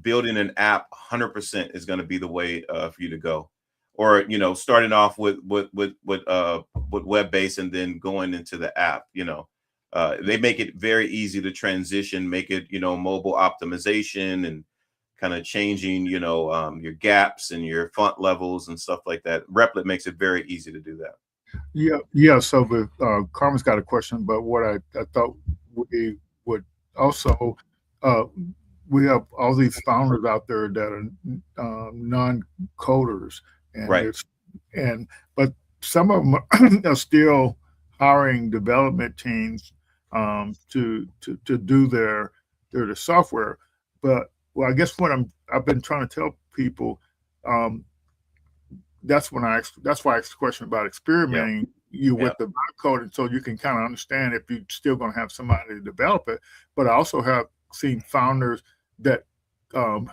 building an app 100% is going to be the way for you to go. Or starting off with web based and then going into the app. They make it very easy to transition, make it mobile optimization and kind of changing, your gaps and your font levels and stuff like that. Replit makes it very easy to do that. Yeah. So the Carmen's got a question, but what I thought we would also we have all these founders out there that are non-coders, and Right. but some of them are still hiring development teams to do their software. But well, I guess I've been trying to tell people, that's why I asked the question about experimenting with the vibe coding, so you can kind of understand if you're still going to have somebody to develop it. But I also have seen founders that try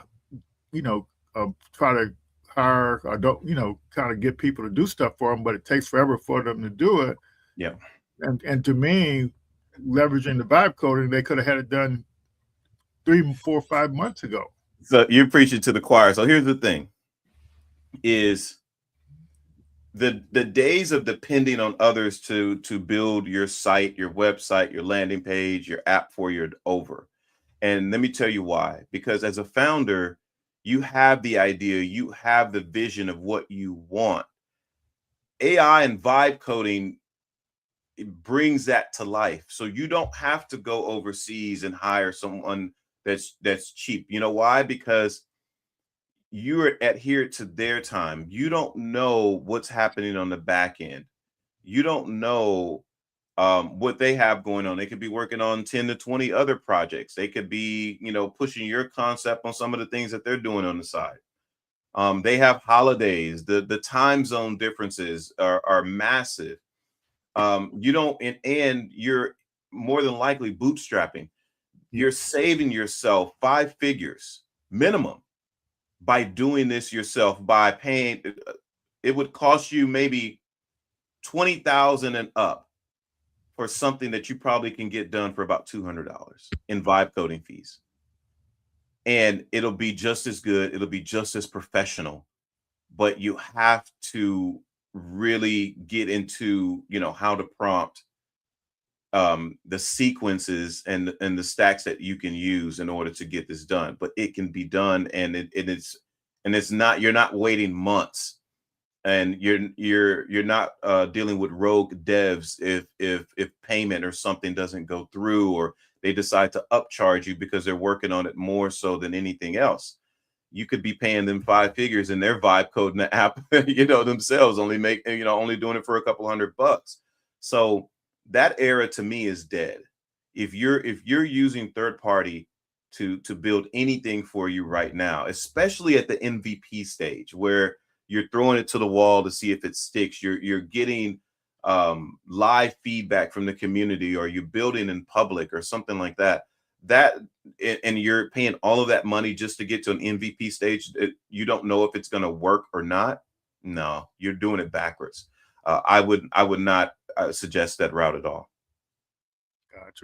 to hire or don't kind of get people to do stuff for them, but it takes forever for them to do it. Yeah. And to me, leveraging the vibe coding, they could have had it done 3, 4, 5 months ago. So you're preaching to the choir. So here's the thing: is the days of depending on others to build your site, your website, your landing page, your app for you over. And let me tell you why. Because as a founder, you have the idea, you have the vision of what you want. AI and vibe coding, it brings that to life. So you don't have to go overseas and hire someone that's cheap. You know why? Because you're adhered to their time. You don't know what's happening on the back end. You don't know what they have going on. They could be working on 10 to 20 other projects. They could be, pushing your concept on some of the things that they're doing on the side. They have holidays. The time zone differences are massive. You don't, and you're more than likely bootstrapping. You're saving yourself 5 figures minimum by doing this yourself, by paying. It would cost you maybe 20,000 and up for something that you probably can get done for about $200 in vibe coding fees. And it'll be just as good. It'll be just as professional, but you have to really get into, how to prompt the sequences and the stacks that you can use in order to get this done. But it can be done, and it's not, you're not waiting months, and you're not dealing with rogue devs if payment or something doesn't go through, or they decide to upcharge you because they're working on it more so than anything else. You could be paying them 5 figures and they're vibe coding the app, themselves, only doing it for a couple $100. So that era to me is dead. If you're using third party to build anything for you right now, especially at the MVP stage where you're throwing it to the wall to see if it sticks, you're getting live feedback from the community, or you're building in public or something like that, and you're paying all of that money just to get to an MVP stage, you don't know if it's going to work or not. No, you're doing it backwards. I would not suggest that route at all.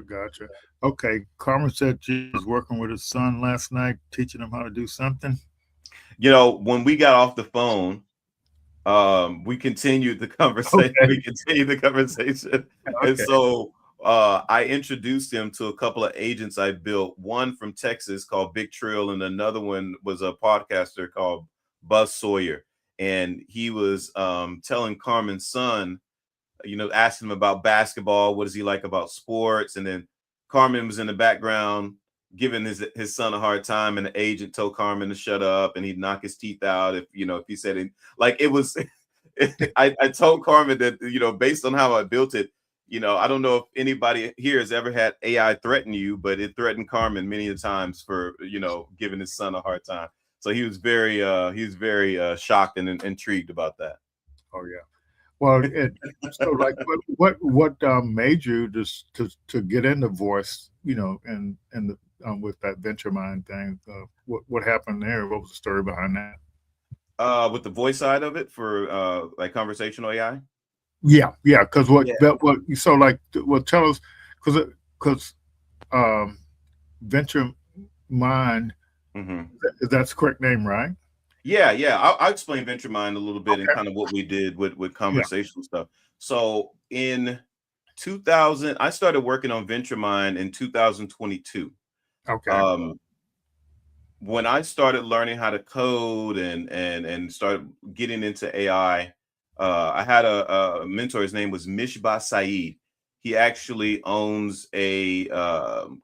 Gotcha. Okay, Carmen said she was working with his son last night, teaching him how to do something. When we got off the phone, we continued the conversation. Okay. We continued the conversation, Okay. and so I introduced him to a couple of agents I built. One from Texas called Big Trill, and another one was a podcaster called Buzz Sawyer. And he was telling Carmen's son, asking him about basketball. What does he like about sports? And then Carmen was in the background giving his son a hard time, and the agent told Carmen to shut up, and he'd knock his teeth out if he said it. Like, it was. I told Carmen that based on how I built it, I don't know if anybody here has ever had AI threaten you, but it threatened Carmen many a times for giving his son a hard time. So he was very shocked and intrigued about that. Oh yeah. Well, so like, what made you just to get into voice, and the with that VentureMind thing? What happened there? What was the story behind that? With the voice side of it for like conversational AI. Yeah, yeah. Because Yeah. what so like well tell us because um, VentureMind, Hmm. that's the correct name, right? Yeah. I'll explain VentureMind a little bit and Okay. kind of what we did with Yeah. conversational stuff. So in 2000, I started working on VentureMind in 2022. Okay. Um, when I started learning how to code and started getting into AI, I had a mentor. His name was Mishba Saeed. He actually owns a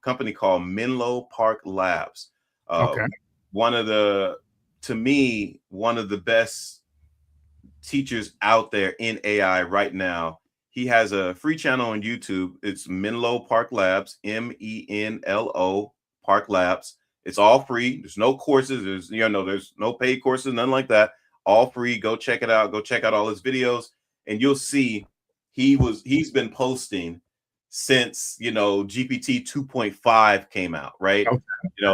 company called Menlo Park Labs. Okay. One of the, to me, one of the best teachers out there in AI right now. He has a free channel on YouTube. It's Menlo Park Labs, Menlo Park Labs. It's all free. There's no courses. There's no paid courses, nothing like that. All free. Go check it out. Go check out all his videos, and you'll see he's been posting since GPT 2.5 came out, right? Okay.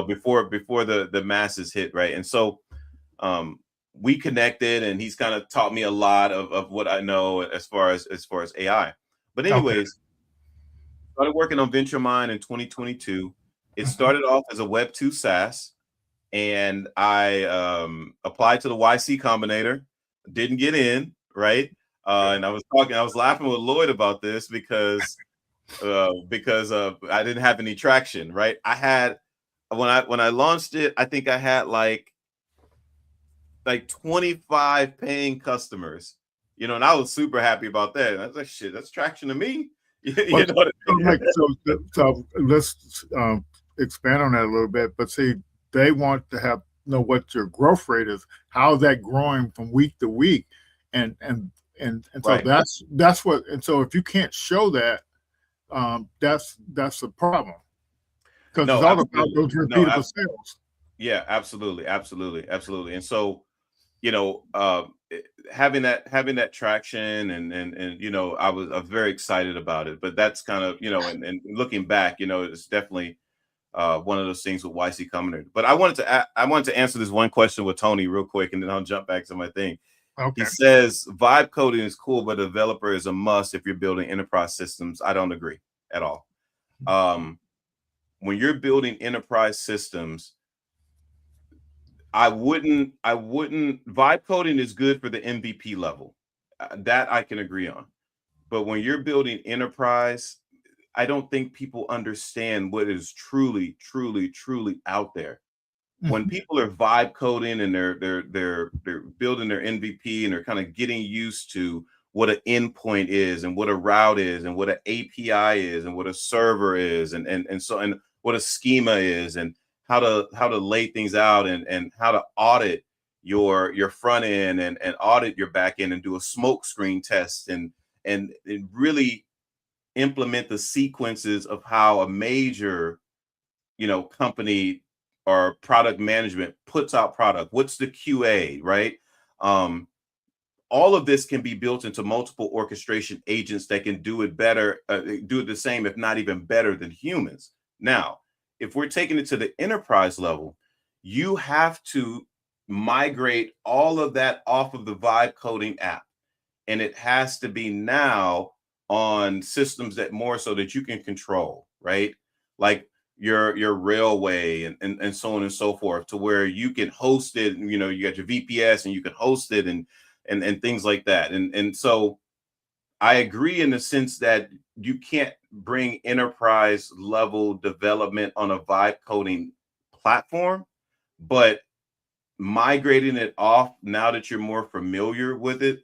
Before the masses hit, right? And so um we connected, and he's kind of taught me a lot of what I know as far as AI. But Okay. anyways, started working on VentureMind in 2022. It started off as a Web 2 SaaS, and I applied to the YC Combinator, didn't get in, right? And I was laughing with Lloyd about this because I didn't have any traction, right? I had when I launched it, I think I had like 25 paying customers, and I was super happy about that. And I was like, shit, that's traction to me. You know what I mean? Like, so let's expand on that a little bit. But see, they want to know what your growth rate is. How is that growing from week to week? And so Right. that's what. And so if you can't show that, that's the problem, because it's No, all about absolutely. those repeatable sales. Yeah, absolutely. And so, having that traction and I was very excited about it. But that's kind of, and looking back, it's definitely one of those things with YC Combinator. But I wanted to answer this one question with Tony real quick, and then I'll jump back to my thing. Okay. He says vibe coding is cool, but a developer is a must if you're building enterprise systems. I don't agree at all. When you're building enterprise systems, I wouldn't vibe coding is good for the MVP level. That I can agree on. But when you're building enterprise, I don't think people understand what is truly, truly, truly out there. When people are vibe coding and they're building their MVP and they're kind of getting used to what an endpoint is and what a route is and what an API is and what a server is and what a schema is and how to lay things out and how to audit your front end and audit your back end and do a smoke screen test and really implement the sequences of how a major company or product management puts out product. What's the QA, right? All of this can be built into multiple orchestration agents that can do it better, do it the same, if not even better than humans. Now, if we're taking it to the enterprise level, you have to migrate all of that off of the vibe coding app. And it has to be now on systems that more so that you can control, right? Like your railway and so on and so forth, to where you can host it, you got your VPS and you can host it and things like that. And so I agree in the sense that you can't bring enterprise level development on a vibe coding platform, but migrating it off now that you're more familiar with it,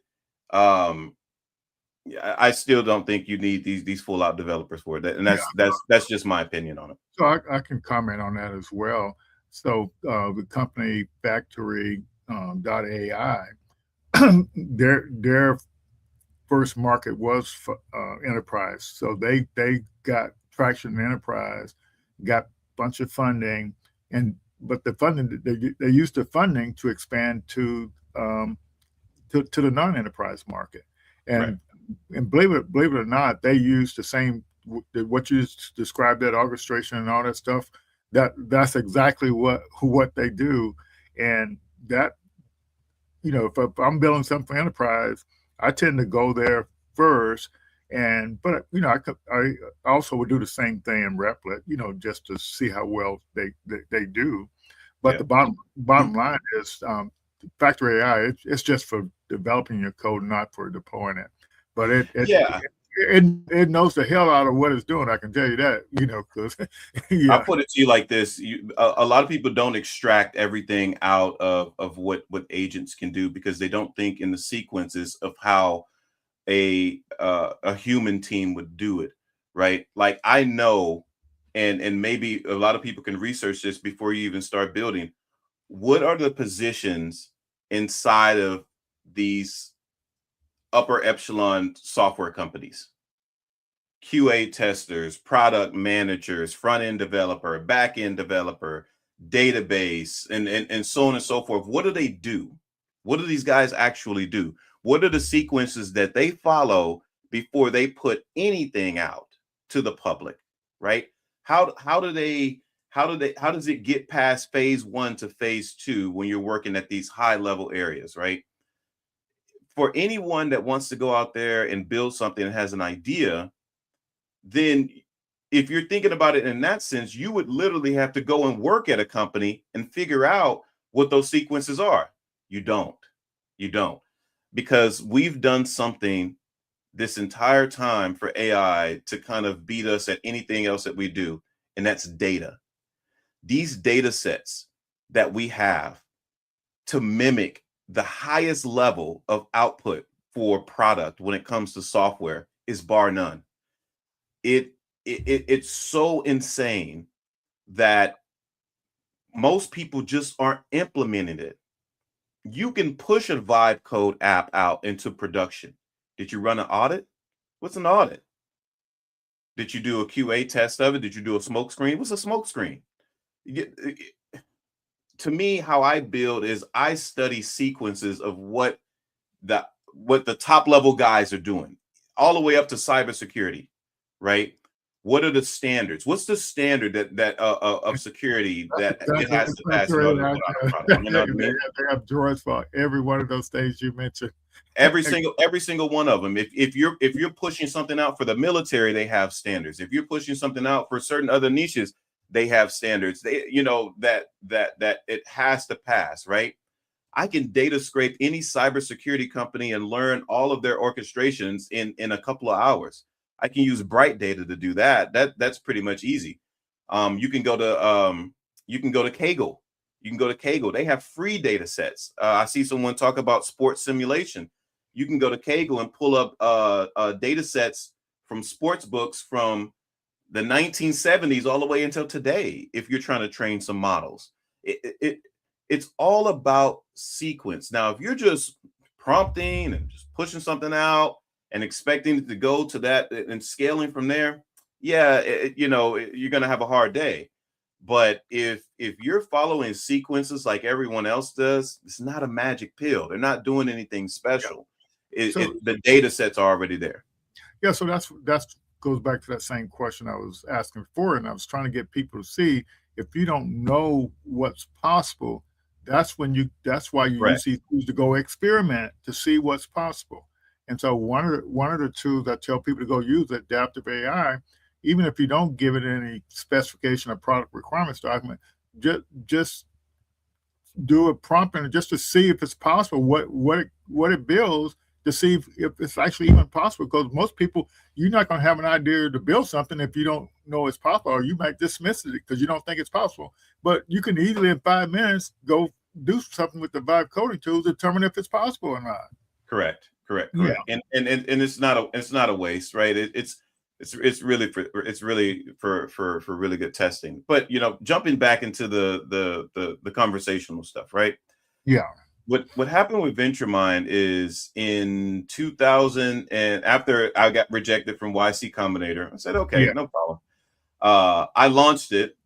I still don't think you need these full out developers for it. And that's just my opinion on it. So I can comment on that as well. So the company Factory .ai, their first market was enterprise. So they got traction in enterprise, got a bunch of funding, and the funding they used the funding to expand to the non-enterprise market, and believe it or not, they use the same what you described, that orchestration and all that stuff. That's exactly what they do, and that, if I'm building something for enterprise, I tend to go there first. But I also would do the same thing in Replit, just to see how well they do. But the bottom line is, Factory AI, it's just for developing your code, not for deploying it. But it knows the hell out of what it's doing. I can tell you that, because I'll put it to you like this: a lot of people don't extract everything out of what agents can do, because they don't think in the sequences of how a human team would do it, right? Like, I know, and maybe a lot of people can research this before you even start building. What are the positions inside of these upper echelon software companies? QA testers, product managers, front-end developer, back-end developer, database, and so on and so forth. What do they do? What do these guys actually do? What are the sequences that they follow before they put anything out to the public, right? How does it get past phase 1 to phase 2 when you're working at these high level areas, right? For anyone that wants to go out there and build something and has an idea, then if you're thinking about it in that sense, you would literally have to go and work at a company and figure out what those sequences are. You don't, because we've done something this entire time for AI to kind of beat us at anything else that we do, and that's data. These data sets that we have to mimic the highest level of output for product when it comes to software is bar none. It's so insane that most people just aren't implementing it. You can push a Vibe Code app out into production. Did you run an audit? What's an audit? Did you do a QA test of it? Did you do a smoke screen? What's a smoke screen? To me, how I build is I study sequences of what the top level guys are doing, all the way up to cybersecurity, right? What are the standards? What's the standard that of security that it has to pass in order to put out a product? You know what I mean? They have drawers for every one of those things you mentioned. Every single one of them. If you're pushing something out for the military, they have standards. If you're pushing something out for certain other niches, they have standards. They, that it has to pass, right? I can data scrape any cybersecurity company and learn all of their orchestrations in a couple of hours. I can use Bright Data to do that. That's pretty much easy. You can go to Kaggle. You can go to Kaggle. They have free data sets. I see someone talk about sports simulation. You can go to Kaggle and pull up data sets from sports books from the 1970s all the way until today, if you're trying to train some models. It's all about sequence. Now, if you're just prompting and just pushing something out and expecting it to go to that and scaling from there, you're going to have a hard day. But if you're following sequences like everyone else does, it's not a magic pill. They're not doing anything special. The data sets are already there. Yeah, so that's goes back to that same question I was asking before, and I was trying to get people to see, if you don't know what's possible, that's why you use these tools to go experiment to see what's possible. And so one of the tools I tell people to go use, adaptive AI, even if you don't give it any specification or product requirements document, just do a prompting just to see if it's possible, what it builds, to see if it's actually even possible. Because most people, you're not going to have an idea to build something if you don't know it's possible, or you might dismiss it because you don't think it's possible. But you can easily, in 5 minutes, go do something with the vibe coding tools, determine if it's possible or not. Correct. Yeah. And it's not a waste, right? It's really for really good testing. But jumping back into the conversational stuff, right? Yeah. What happened with VentureMind is in 2000, and after I got rejected from YC Combinator, I said, okay, no problem. I launched it,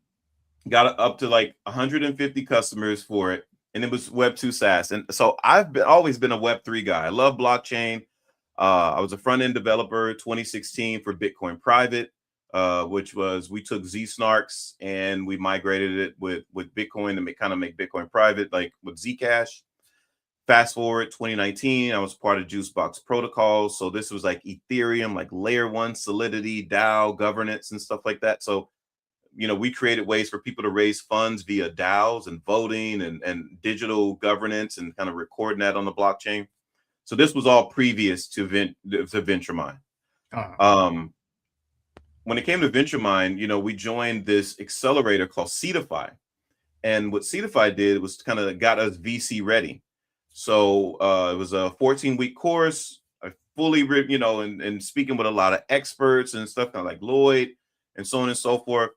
got up to like 150 customers for it, and it was Web 2 SaaS. And so always been a Web 3 guy. I love blockchain. I was a front end developer 2016 for Bitcoin Private, which was we took Zsnarks and we migrated it with Bitcoin to make Bitcoin private, like with Zcash. Fast forward 2019, I was part of Juicebox Protocols. So this was like Ethereum, like layer 1 Solidity, DAO governance and stuff like that. So we created ways for people to raise funds via DAOs and voting and digital governance and kind of recording that on the blockchain. So this was all previous to VentureMind. When it came to VentureMind, we joined this accelerator called Seedify. And what Seedify did was kind of got us VC ready. So it was a 14-week course, fully, and speaking with a lot of experts and stuff, kind of like Lloyd and so on and so forth.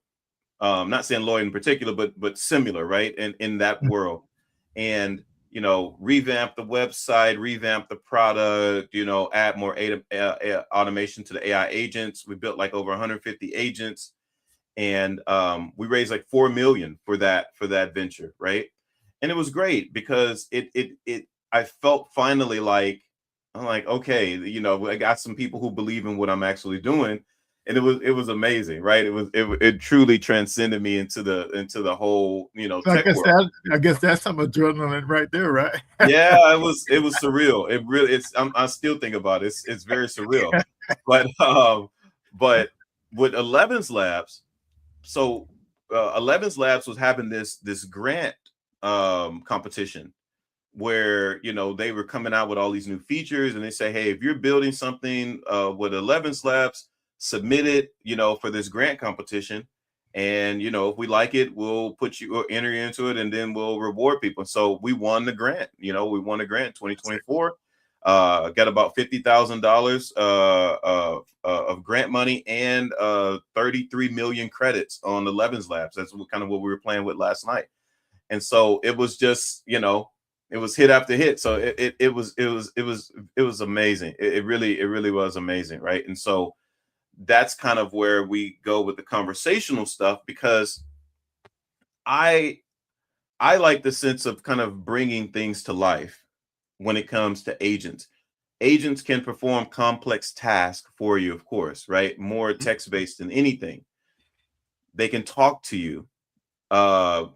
Not saying Lloyd in particular, but similar, right? And in that world, and revamp the website, revamp the product, add more automation to the AI agents. We built like over 150 agents, and we raised like 4 million for that venture, right? And it was great because I felt finally like I'm like, okay, I got some people who believe in what I'm actually doing. And it was amazing, right? It truly transcended me into the whole, tech world. I guess that's some adrenaline right there, right? Yeah, it was surreal. It really I still think about it. It's very surreal. But with 11's Labs, so 11's Labs was having this grant competition where they were coming out with all these new features, and they say, hey, if you're building something with 11's Labs, submit it, for this grant competition. And, if we like it, we'll enter you into it, and then we'll reward people. So we won the grant, we won a grant 2024, got about $50,000 of grant money and 33 million credits on 11's Labs. That's kind of what we were playing with last night. And so it was just, it was hit after hit. So it was amazing. It really was amazing. Right. And so that's kind of where we go with the conversational stuff, because I like the sense of kind of bringing things to life when it comes to agents. Agents can perform complex tasks for you, of course, right? More text-based than anything. They can talk to you. But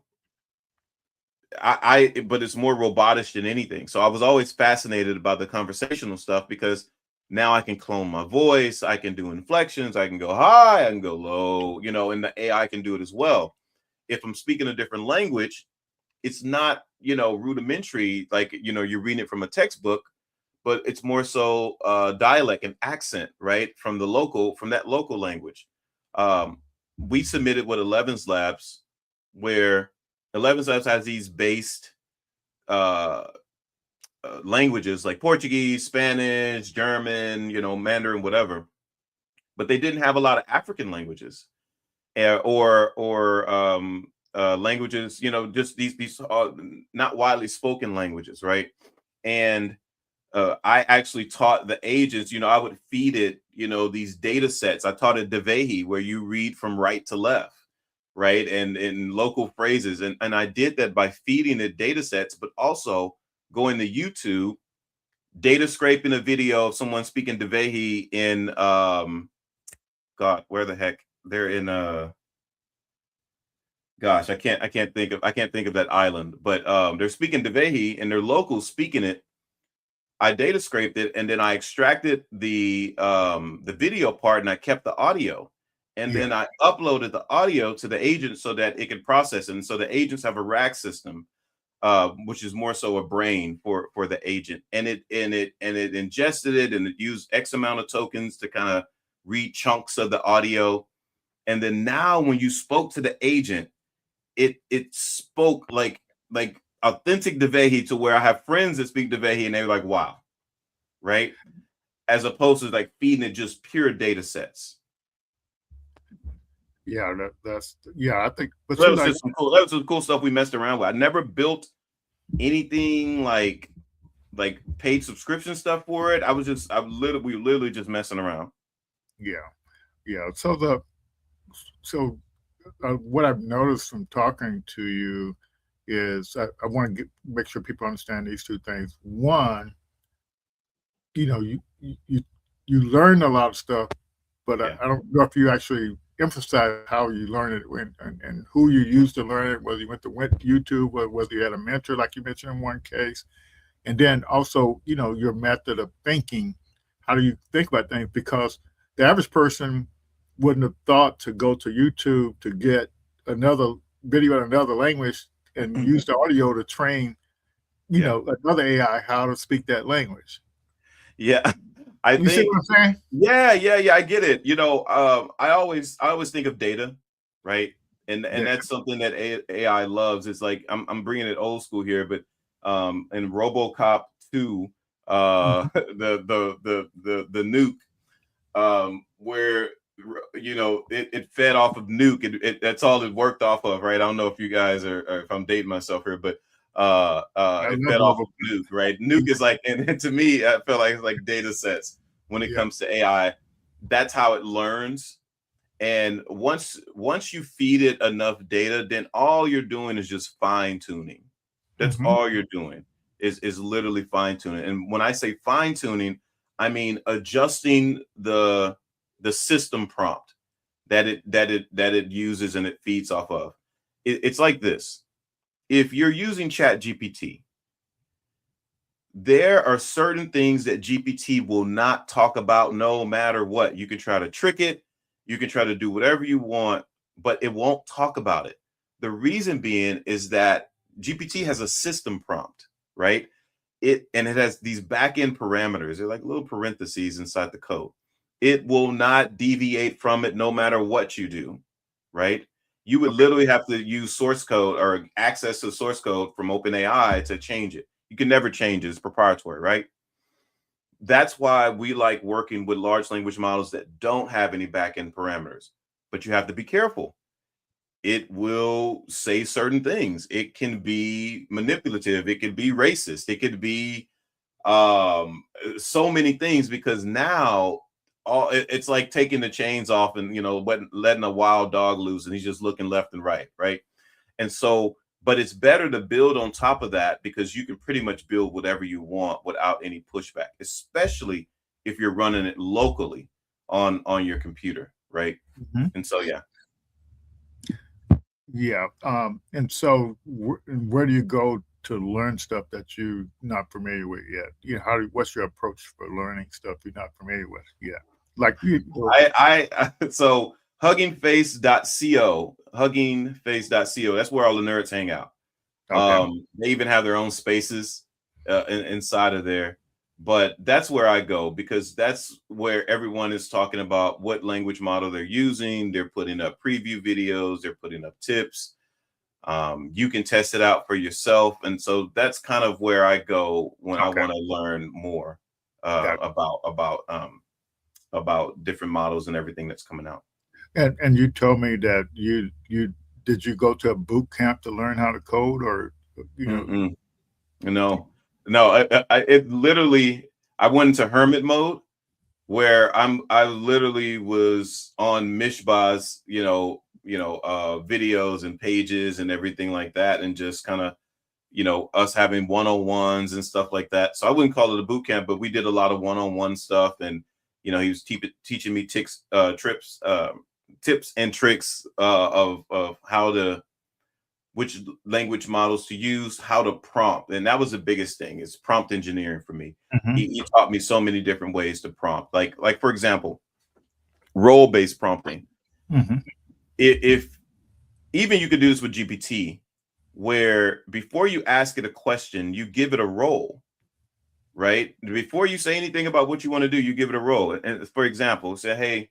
it's more robotish than anything. So I was always fascinated about the conversational stuff, because now I can clone my voice, I can do inflections, I can go high, I can go low, and the AI can do it as well. If I'm speaking a different language, it's not, rudimentary, like, you're reading it from a textbook, but it's more so dialect and accent, right? From that local language. We submitted with 11's Labs, where 11's Labs has these based languages like Portuguese, Spanish, German, Mandarin, whatever, but they didn't have a lot of African languages or languages, just these not widely spoken languages, right? And I actually taught the agents, I would feed it, these data sets. I taught it Devehi, where you read from right to left, right? And in local phrases. And I did that by feeding it data sets, but also going to YouTube, data scraping a video of someone speaking Devehi in God, where the heck? They're in gosh, I can't think of that island, but they're speaking Devehi and they're locals speaking it. I data scraped it, and then I extracted the video part, and I kept the audio. And then I uploaded the audio to the agent so that it could process it. And so the agents have a rack system, which is more so a brain for the agent, and it ingested it, and it used X amount of tokens to kind of read chunks of the audio. And then now when you spoke to the agent, it spoke like authentic Devehi, to where I have friends that speak Devehi and they're like, wow, right? As opposed to like feeding it just pure data sets. Yeah, I think, but that was some cool stuff we messed around with. I never built anything like paid subscription stuff for it. We literally just messing around. Yeah. So what I've noticed from talking to you is I want to make sure people understand these two things. One, you know, you learn a lot of stuff, but Yeah. I don't know if you actually emphasize how you learn it and who you used to learn it, whether you went to YouTube or whether you had a mentor, like you mentioned in one case. And then also, you know, your method of thinking. How do you think about things? Because the average person wouldn't have thought to go to YouTube to get another video in another language and use the audio to train, you Yeah. know, another AI how to speak that language. Yeah. I You see think, what I'm saying? yeah, I get it. You know, I always think of data, right? And Yeah. that's something that AI loves. It's like I'm bringing it old school here, but in RoboCop 2, the nuke, where you know it fed off of nuke. That's all it worked off of, right? I don't know if you guys are if I'm dating myself here, but I it love fed off Robo. of nuke, right? Nuke is like, and to me, I feel like it's like data sets when it Yeah. comes to AI. That's how it learns. And once you feed it enough data, then all you're doing is just fine tuning. That's Mhm. all you're doing is literally fine tuning. And when I say fine tuning, I mean adjusting the system prompt that it uses and it feeds off of. It's like this. If you're using Chat GPT, there are certain things that GPT will not talk about no matter what. You can try to trick it, you can try to do whatever you want, but it won't talk about it. The reason being is that GPT has a system prompt, right? It has these back-end parameters. They're like little parentheses inside the code. It will not deviate from it no matter what you do, right? You would literally have to use source code or access to source code from OpenAI to change it. You can never change it. It's proprietary, right? That's why we like working with large language models that don't have any back-end parameters. But you have to be careful. It will say certain things. It can be manipulative. It could be racist. It could be so many things, because now it's like taking the chains off and, you know, letting a wild dog loose and he's just looking left and right. And so, but it's better to build on top of that, because you can pretty much build whatever you want without any pushback, especially if you're running it locally on your computer, right? Mhm. And so yeah. Yeah. And so where do you go to learn stuff that you're not familiar with yet? You know, what's your approach for learning stuff you're not familiar with yet? Like So huggingface.co, that's where all the nerds hang out. okay. They even have their own spaces inside of there, but that's where I go, because that's where everyone is talking about what language model they're using. They're putting up preview videos, they're putting up tips. You can test it out for yourself, and so that's kind of where I go when I Okay. want to learn more Got about different models and everything that's coming out. And you told me that you did you go to a boot camp to learn how to code, or you know? Mm-mm. No, it literally, I went into hermit mode where I literally was on Mishba's, videos and pages and everything like that, and just kind of, us having one-on-ones and stuff like that. So I wouldn't call it a boot camp, but we did a lot of one-on-one stuff, and he was teaching me tips and tricks of which language models to use, how to prompt. And that was the biggest thing, is prompt engineering for me. Mhm. He taught me so many different ways to prompt. Like for example, role-based prompting. Mhm. If even you could do this with GPT, where before you ask it a question, you give it a role, right? Before you say anything about what you want to do, you give it a role. And for example, say, hey,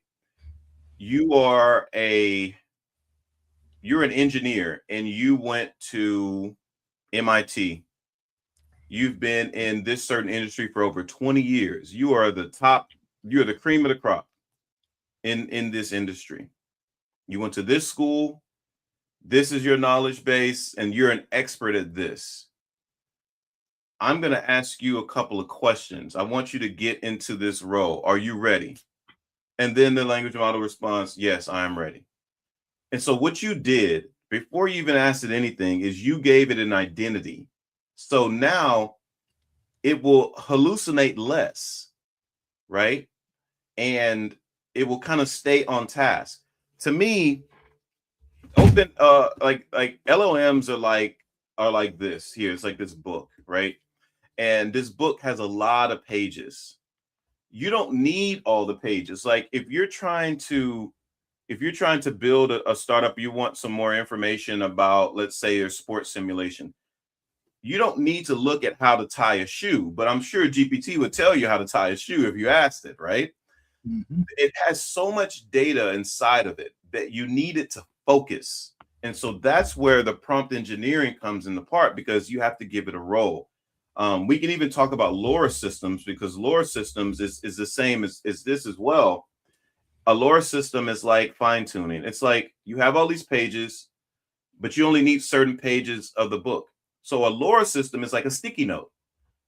you're an engineer and you went to MIT. You've been in this certain industry for over 20 years. You are the top, you're the cream of the crop in this industry. You went to this school, this is your knowledge base, and you're an expert at this. I'm going to ask you a couple of questions. I want you to get into this role. Are you ready? And then the language model responds, yes, I am ready. And so what you did before you even asked it anything is you gave it an identity. So now it will hallucinate less, right? And it will kind of stay on task. To me, open like LLMs are like this here. It's like this book, right? And this book has a lot of pages. You don't need all the pages. Like if you're trying to build a startup, you want some more information about, let's say, your sports simulation. You don't need to look at how to tie a shoe, but I'm sure GPT would tell you how to tie a shoe if you asked it, right? Mm-hmm. It has so much data inside of it that you need it to focus. And so that's where the prompt engineering comes into part, because you have to give it a role. We can even talk about LoRa systems, because LoRa systems is the same as this as well. A LoRa system is like fine tuning. It's like you have all these pages, but you only need certain pages of the book. So a LoRa system is like a sticky note.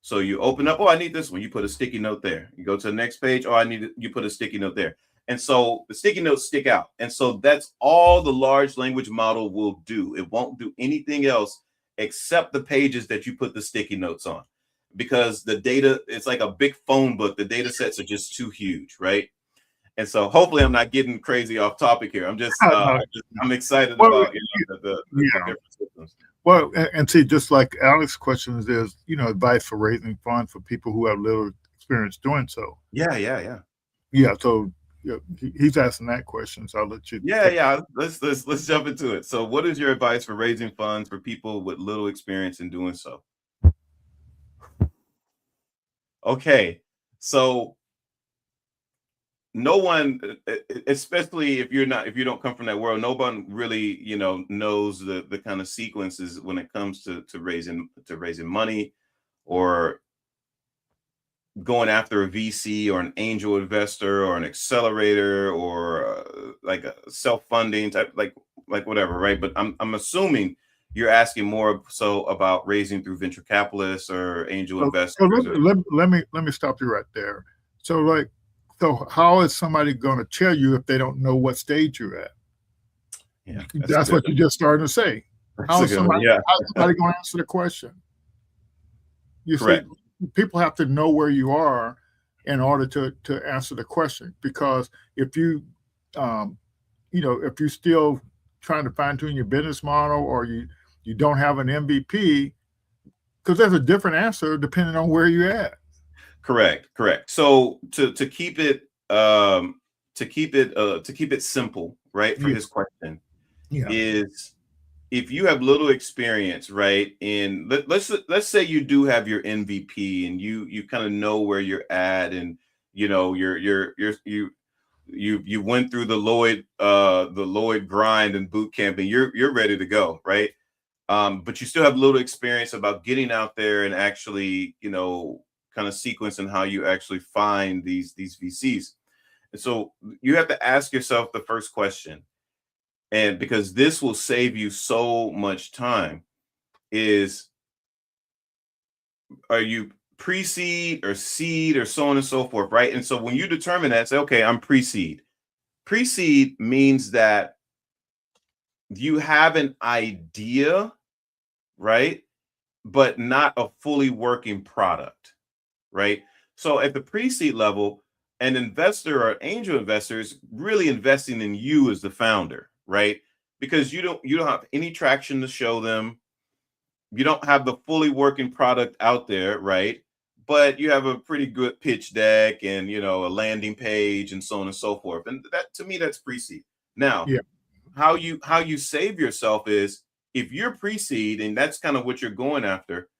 So you open up, oh, I need this one. You put a sticky note there. You go to the next page. Oh, you put a sticky note there. And so the sticky notes stick out. And so that's all the large language model will do. It won't do anything else except the pages that you put the sticky notes on, because the data, it's like a big phone book. The data sets are just too huge, right? And so hopefully I'm not getting crazy off topic here. I'm excited about the different systems. Well, and see, just like Alex's questions, there's, advice for raising funds for people who have little experience doing so. Yeah. So he's asking that question, so I'll let you. Yeah. Let's jump into it. So, what is your advice for raising funds for people with little experience in doing so? Okay, so no one, especially if you don't come from that world, no one really knows the kind of sequences when it comes to raising money, or going after a VC or an angel investor or an accelerator, or like a self-funding type, like whatever, right? But I'm assuming you're asking more so about raising through venture capitalists or angel investors. So let me stop you right there. So how is somebody going to tell you if they don't know what stage you're at? Yeah, that's what you just started to say. How's somebody going to answer the question? You Correct. See, people have to know where you are in order to answer the question. Because if you, if you're still trying to fine tune your business model, or you don't have an MVP, because there's a different answer depending on where you're at. Correct. So to keep it simple, right? For his question is, if you have little experience, right? In let's say you do have your MVP and you kind of know where you're at, and you went through the Lloyd grind and boot camp, and you're ready to go, right? But you still have little experience about getting out there and actually, kind of sequencing how you actually find these VCs. And so you have to ask yourself the first question, and because this will save you so much time, is, are you pre-seed or seed or so on and so forth, right? And so when you determine that, say, okay, I'm pre-seed. Pre-seed means that you have an idea, right? But not a fully working product. Right. So at the pre-seed level, an investor or angel investor is really investing in you as the founder, right? Because you don't have any traction to show them. You don't have the fully working product out there, right? But you have a pretty good pitch deck and a landing page and so on and so forth. And that, to me, that's pre-seed. Now, how you save yourself is, if you're pre-seed and that's kind of what you're going after,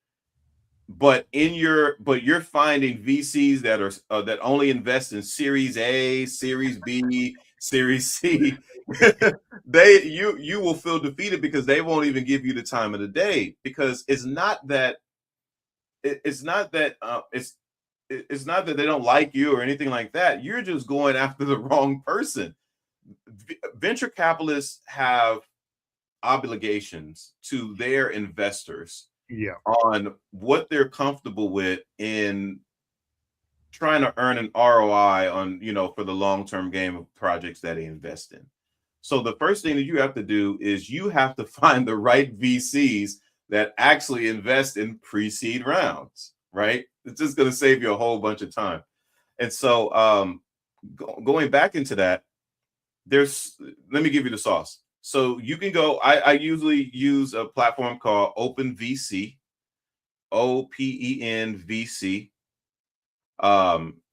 but you're finding VCs that are that only invest in Series A, Series B, Series C, you will feel defeated, because they won't even give you the time of the day, because it's not that they don't like you or anything like that. You're just going after the wrong person. Venture capitalists have obligations to their investors on what they're comfortable with in trying to earn an ROI on, for the long-term game of projects that they invest in. So the first thing that you have to do is you have to find the right VCs that actually invest in pre-seed rounds, right? It's just going to save you a whole bunch of time. And so going back into that, let me give you the sauce. So you can go, I usually use a platform called OpenVC, OpenVC.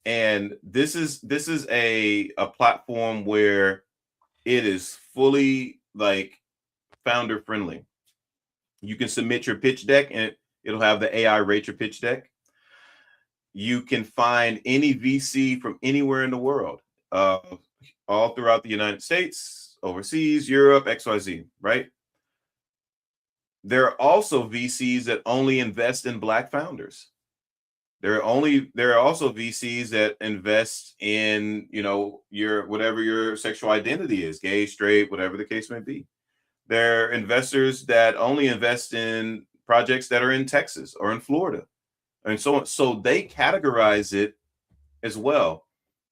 And this is a platform where it is fully like founder friendly. You can submit your pitch deck and it'll have the AI rate your pitch deck. You can find any VC from anywhere in the world, all throughout the United States, overseas, Europe, XYZ, right? There are also VCs that only invest in Black founders. There are also VCs that invest in, your whatever your sexual identity is, gay, straight, whatever the case may be. There are investors that only invest in projects that are in Texas or in Florida, and so on. So they categorize it as well.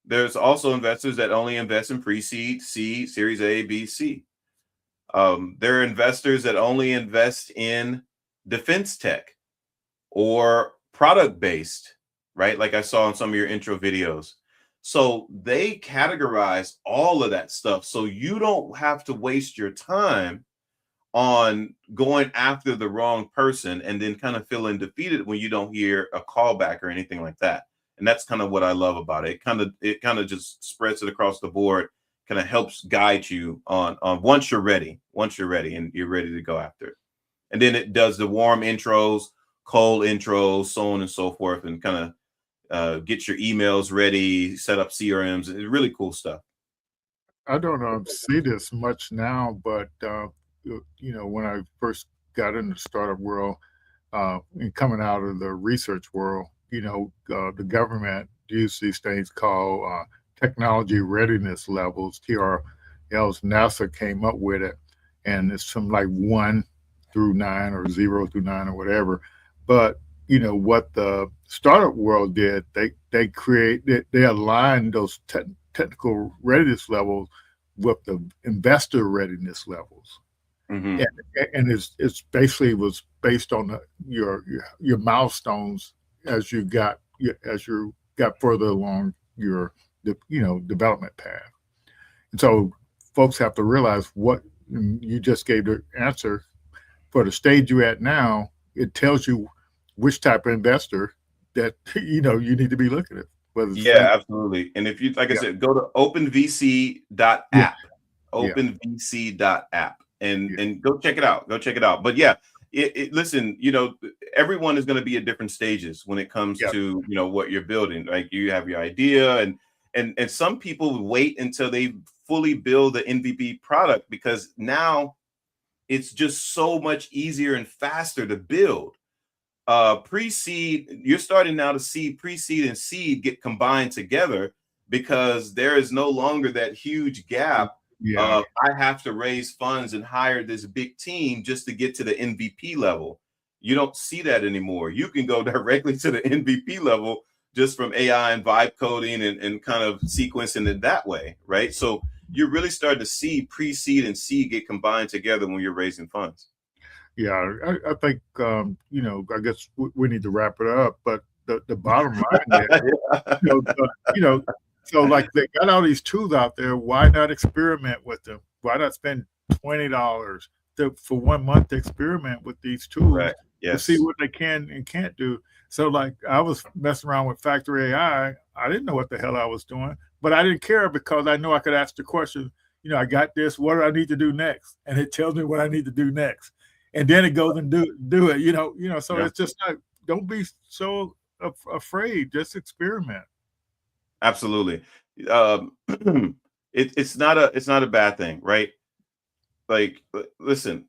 There's also investors that only invest in pre-seed, seed, Series A, B, C. There are investors that only invest in defense tech or product-based, right? Like I saw in some of your intro videos. So they categorize all of that stuff. So you don't have to waste your time on going after the wrong person and then kind of feeling defeated when you don't hear a callback or anything like that. And that's kind of what I love about it. It kind of just spreads it across the board, kind of helps guide you on once you're ready and you're ready to go after it. And then it does the warm intros, cold intros, so on and so forth, and kind of get your emails ready, set up CRMs. It's really cool stuff. I don't see this much now, but when I first got in the startup world and coming out of the research world, the government used these things called technology readiness levels, TRLs. NASA came up with it, and it's from like 1 through 9 or 0 through 9 or whatever. But what the startup world did, they aligned those technical readiness levels with the investor readiness levels. Mm-hmm. And it's basically was based on your milestones as you got further along your development path. And so folks have to realize what you just gave the answer for the stage you're at now. It tells you which type of investor that you need to be looking at. Absolutely. And if you, like I said, go to openvc.app, openvc.app, and go check it out. But listen, everyone is going to be at different stages when it comes to, what you're building. Like you have your idea and some people wait until they fully build the MVP product because now it's just so much easier and faster to build. Pre-seed, you're starting now to see pre-seed and seed get combined together because there is no longer that huge gap of I have to raise funds and hire this big team just to get to the MVP level. You don't see that anymore. You can go directly to the MVP level just from AI and vibe coding and kind of sequencing it that way, right? So you're really starting to see pre-seed and seed get combined together when you're raising funds. Yeah, I think, I guess we need to wrap it up, but the bottom line is, so like they got all these tools out there, why not experiment with them? Why not spend $20 for 1 month to experiment with these tools to see what they can and can't do? So like I was messing around with Factory AI. I didn't know what the hell I was doing, but I didn't care because I know I could ask the question, I got this, what do I need to do next? And it tells me what I need to do next. And then it goes and do it, so it's just not, don't be so afraid, just experiment. Absolutely. It's not a bad thing, right? Like, listen,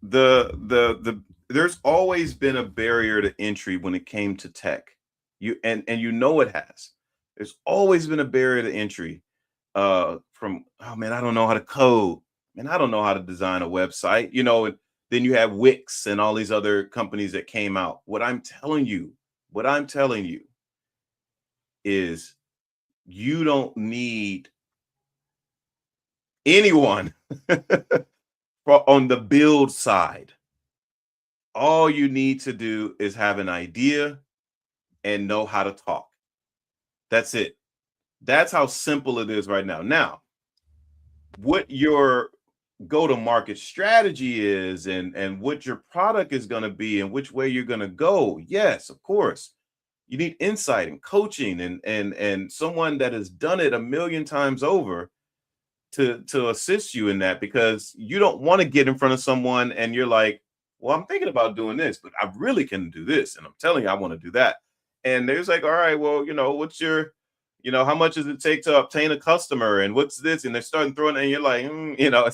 there's always been a barrier to entry when it came to tech. It has. There's always been a barrier to entry from, oh man, I don't know how to code. Man, I don't know how to design a website, and then you have Wix and all these other companies that came out. What I'm telling you is you don't need anyone On the build side, all you need to do is have an idea and know how to talk. That's it. That's how simple it is right now. Now, what your go-to-market strategy is and what your product is going to be and which way you're going to go. Yes, of course. You need insight and coaching and someone that has done it a million times over to assist you in that, because you don't want to get in front of someone and you're like, well, I'm thinking about doing this, but I really can do this. And I'm telling you, I want to do that. And there's like, all right, well, what's your, how much does it take to obtain a customer? And what's this? And they're starting throwing it, and you're like,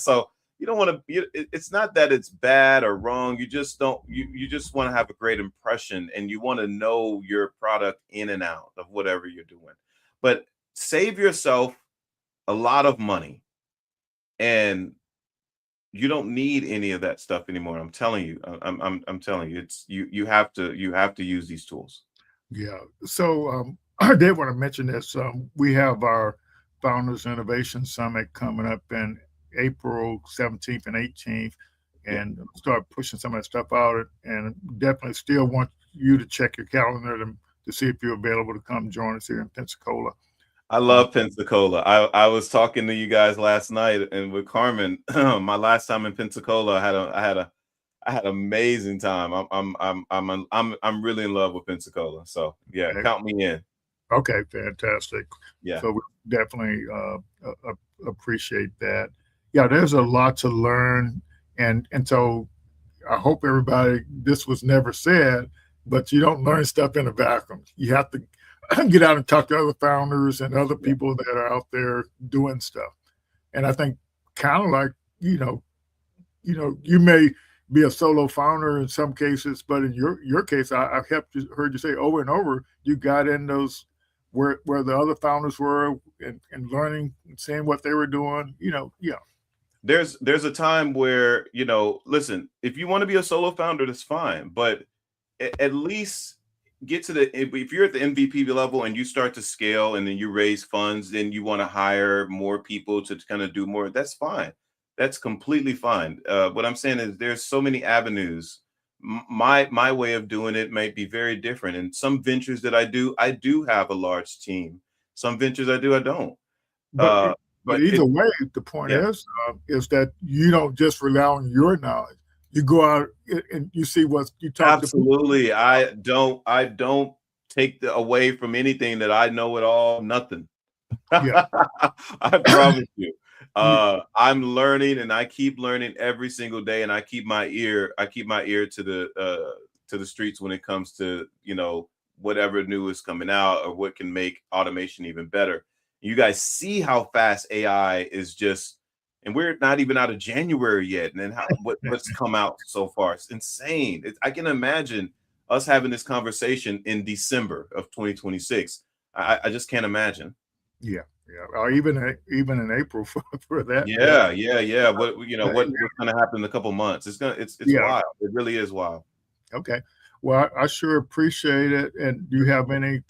so you don't want to, it's not that it's bad or wrong. You just don't, you just want to have a great impression, and you want to know your product in and out of whatever you're doing. But save yourself a lot of money, and you don't need any of that stuff anymore. I'm telling you, I'm telling you, it's you have to use these tools. Yeah. So I did want to mention this. We have our Founders Innovation Summit coming up in April 17th and 18th, and start pushing some of that stuff out. And definitely still want you to check your calendar to see if you're available to come join us here in Pensacola. I love Pensacola. I was talking to you guys last night and with Carmen. My last time in Pensacola, I had an amazing time. I'm really in love with Pensacola. So yeah, Okay. count me in. Okay, fantastic. Yeah. So we definitely appreciate that. Yeah, there's a lot to learn, and so I hope everybody, this was never said, but you don't learn stuff in a vacuum. You have to get out and talk to other founders and other people that are out there doing stuff. And I think kind of like, you may be a solo founder in some cases, but in your case, I've heard you say over and over, you got in those where the other founders were and learning and seeing what they were doing, yeah. There's a time where, listen, if you want to be a solo founder, that's fine, but at least get to if you're at the MVP level and you start to scale and then you raise funds, then you want to hire more people to kind of do more. That's fine. That's completely fine. What I'm saying is there's so many avenues. My way of doing it might be very different. And some ventures that I do have a large team. Some ventures I don't. But either way, the point Yeah. is that you don't just rely on your knowledge. You go out and you see what you talk Absolutely. to. I don't take away from anything that I know at all. Nothing. Yeah. I promise you. I'm learning, and I keep learning every single day, and I keep my ear to the streets when it comes to, whatever new is coming out or what can make automation even better. You guys see how fast AI is just, and we're not even out of January yet. And then what's come out so far. It's insane. I can imagine us having this conversation in December of 2026. I just can't imagine. Yeah. Or even in April for that. Yeah. What's going to happen in a couple months? It's wild. It really is wild. Okay. Well, I sure appreciate it. And do you have any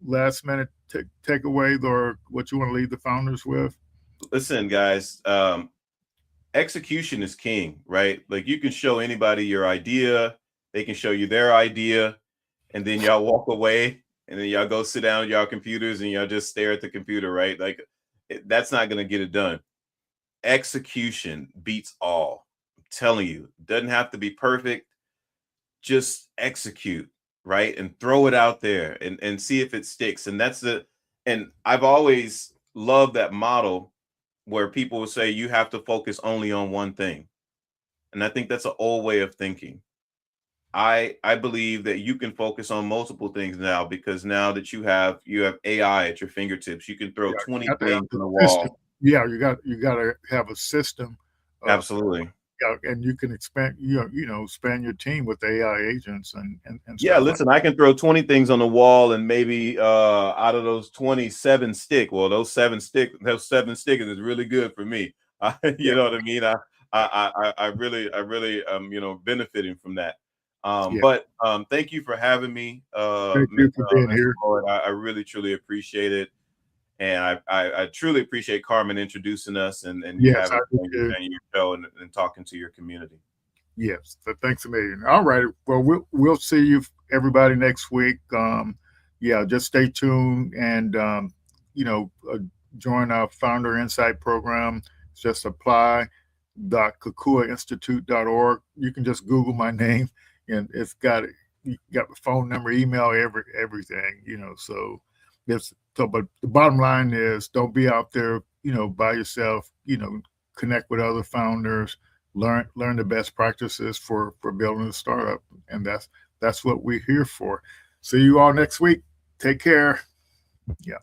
last minute takeaways or what you want to leave the founders with? Listen, guys, execution is king, right? Like, you can show anybody your idea, they can show you their idea, and then y'all walk away, and then y'all go sit down at y'all computers and y'all just stare at the computer, right? Like, that's not going to get it done. Execution beats all. I'm telling you, doesn't have to be perfect. Just execute, right? And throw it out there and see if it sticks. And and I've always loved that model where people will say you have to focus only on one thing. And I think that's an old way of thinking. I believe that you can focus on multiple things now, because now that you have AI at your fingertips, you can throw 20 things on the wall. Yeah, you got to have a system. Absolutely. And you can expand your team with AI agents and yeah. Listen, I can throw 20 things on the wall, and maybe out of those 27 stick. Well, those seven stickers is really good for me. You know what I mean? I really benefiting from that. But thank you for having me. Thank you for being here. I really truly appreciate it. And I truly appreciate Carmen introducing us and you Yes, having I do too. your show and talking to your community. Yes, so thanks a million. All right, well, we'll see you everybody next week. Yeah, just stay tuned and join our Founder Insight program. Just apply.kakuainstitute.org. You can just Google my name, and it's got the phone number, email, everything. So but the bottom line is, don't be out there, by yourself. Connect with other founders. Learn the best practices for building a startup, and that's what we're here for. See you all next week. Take care. Yeah.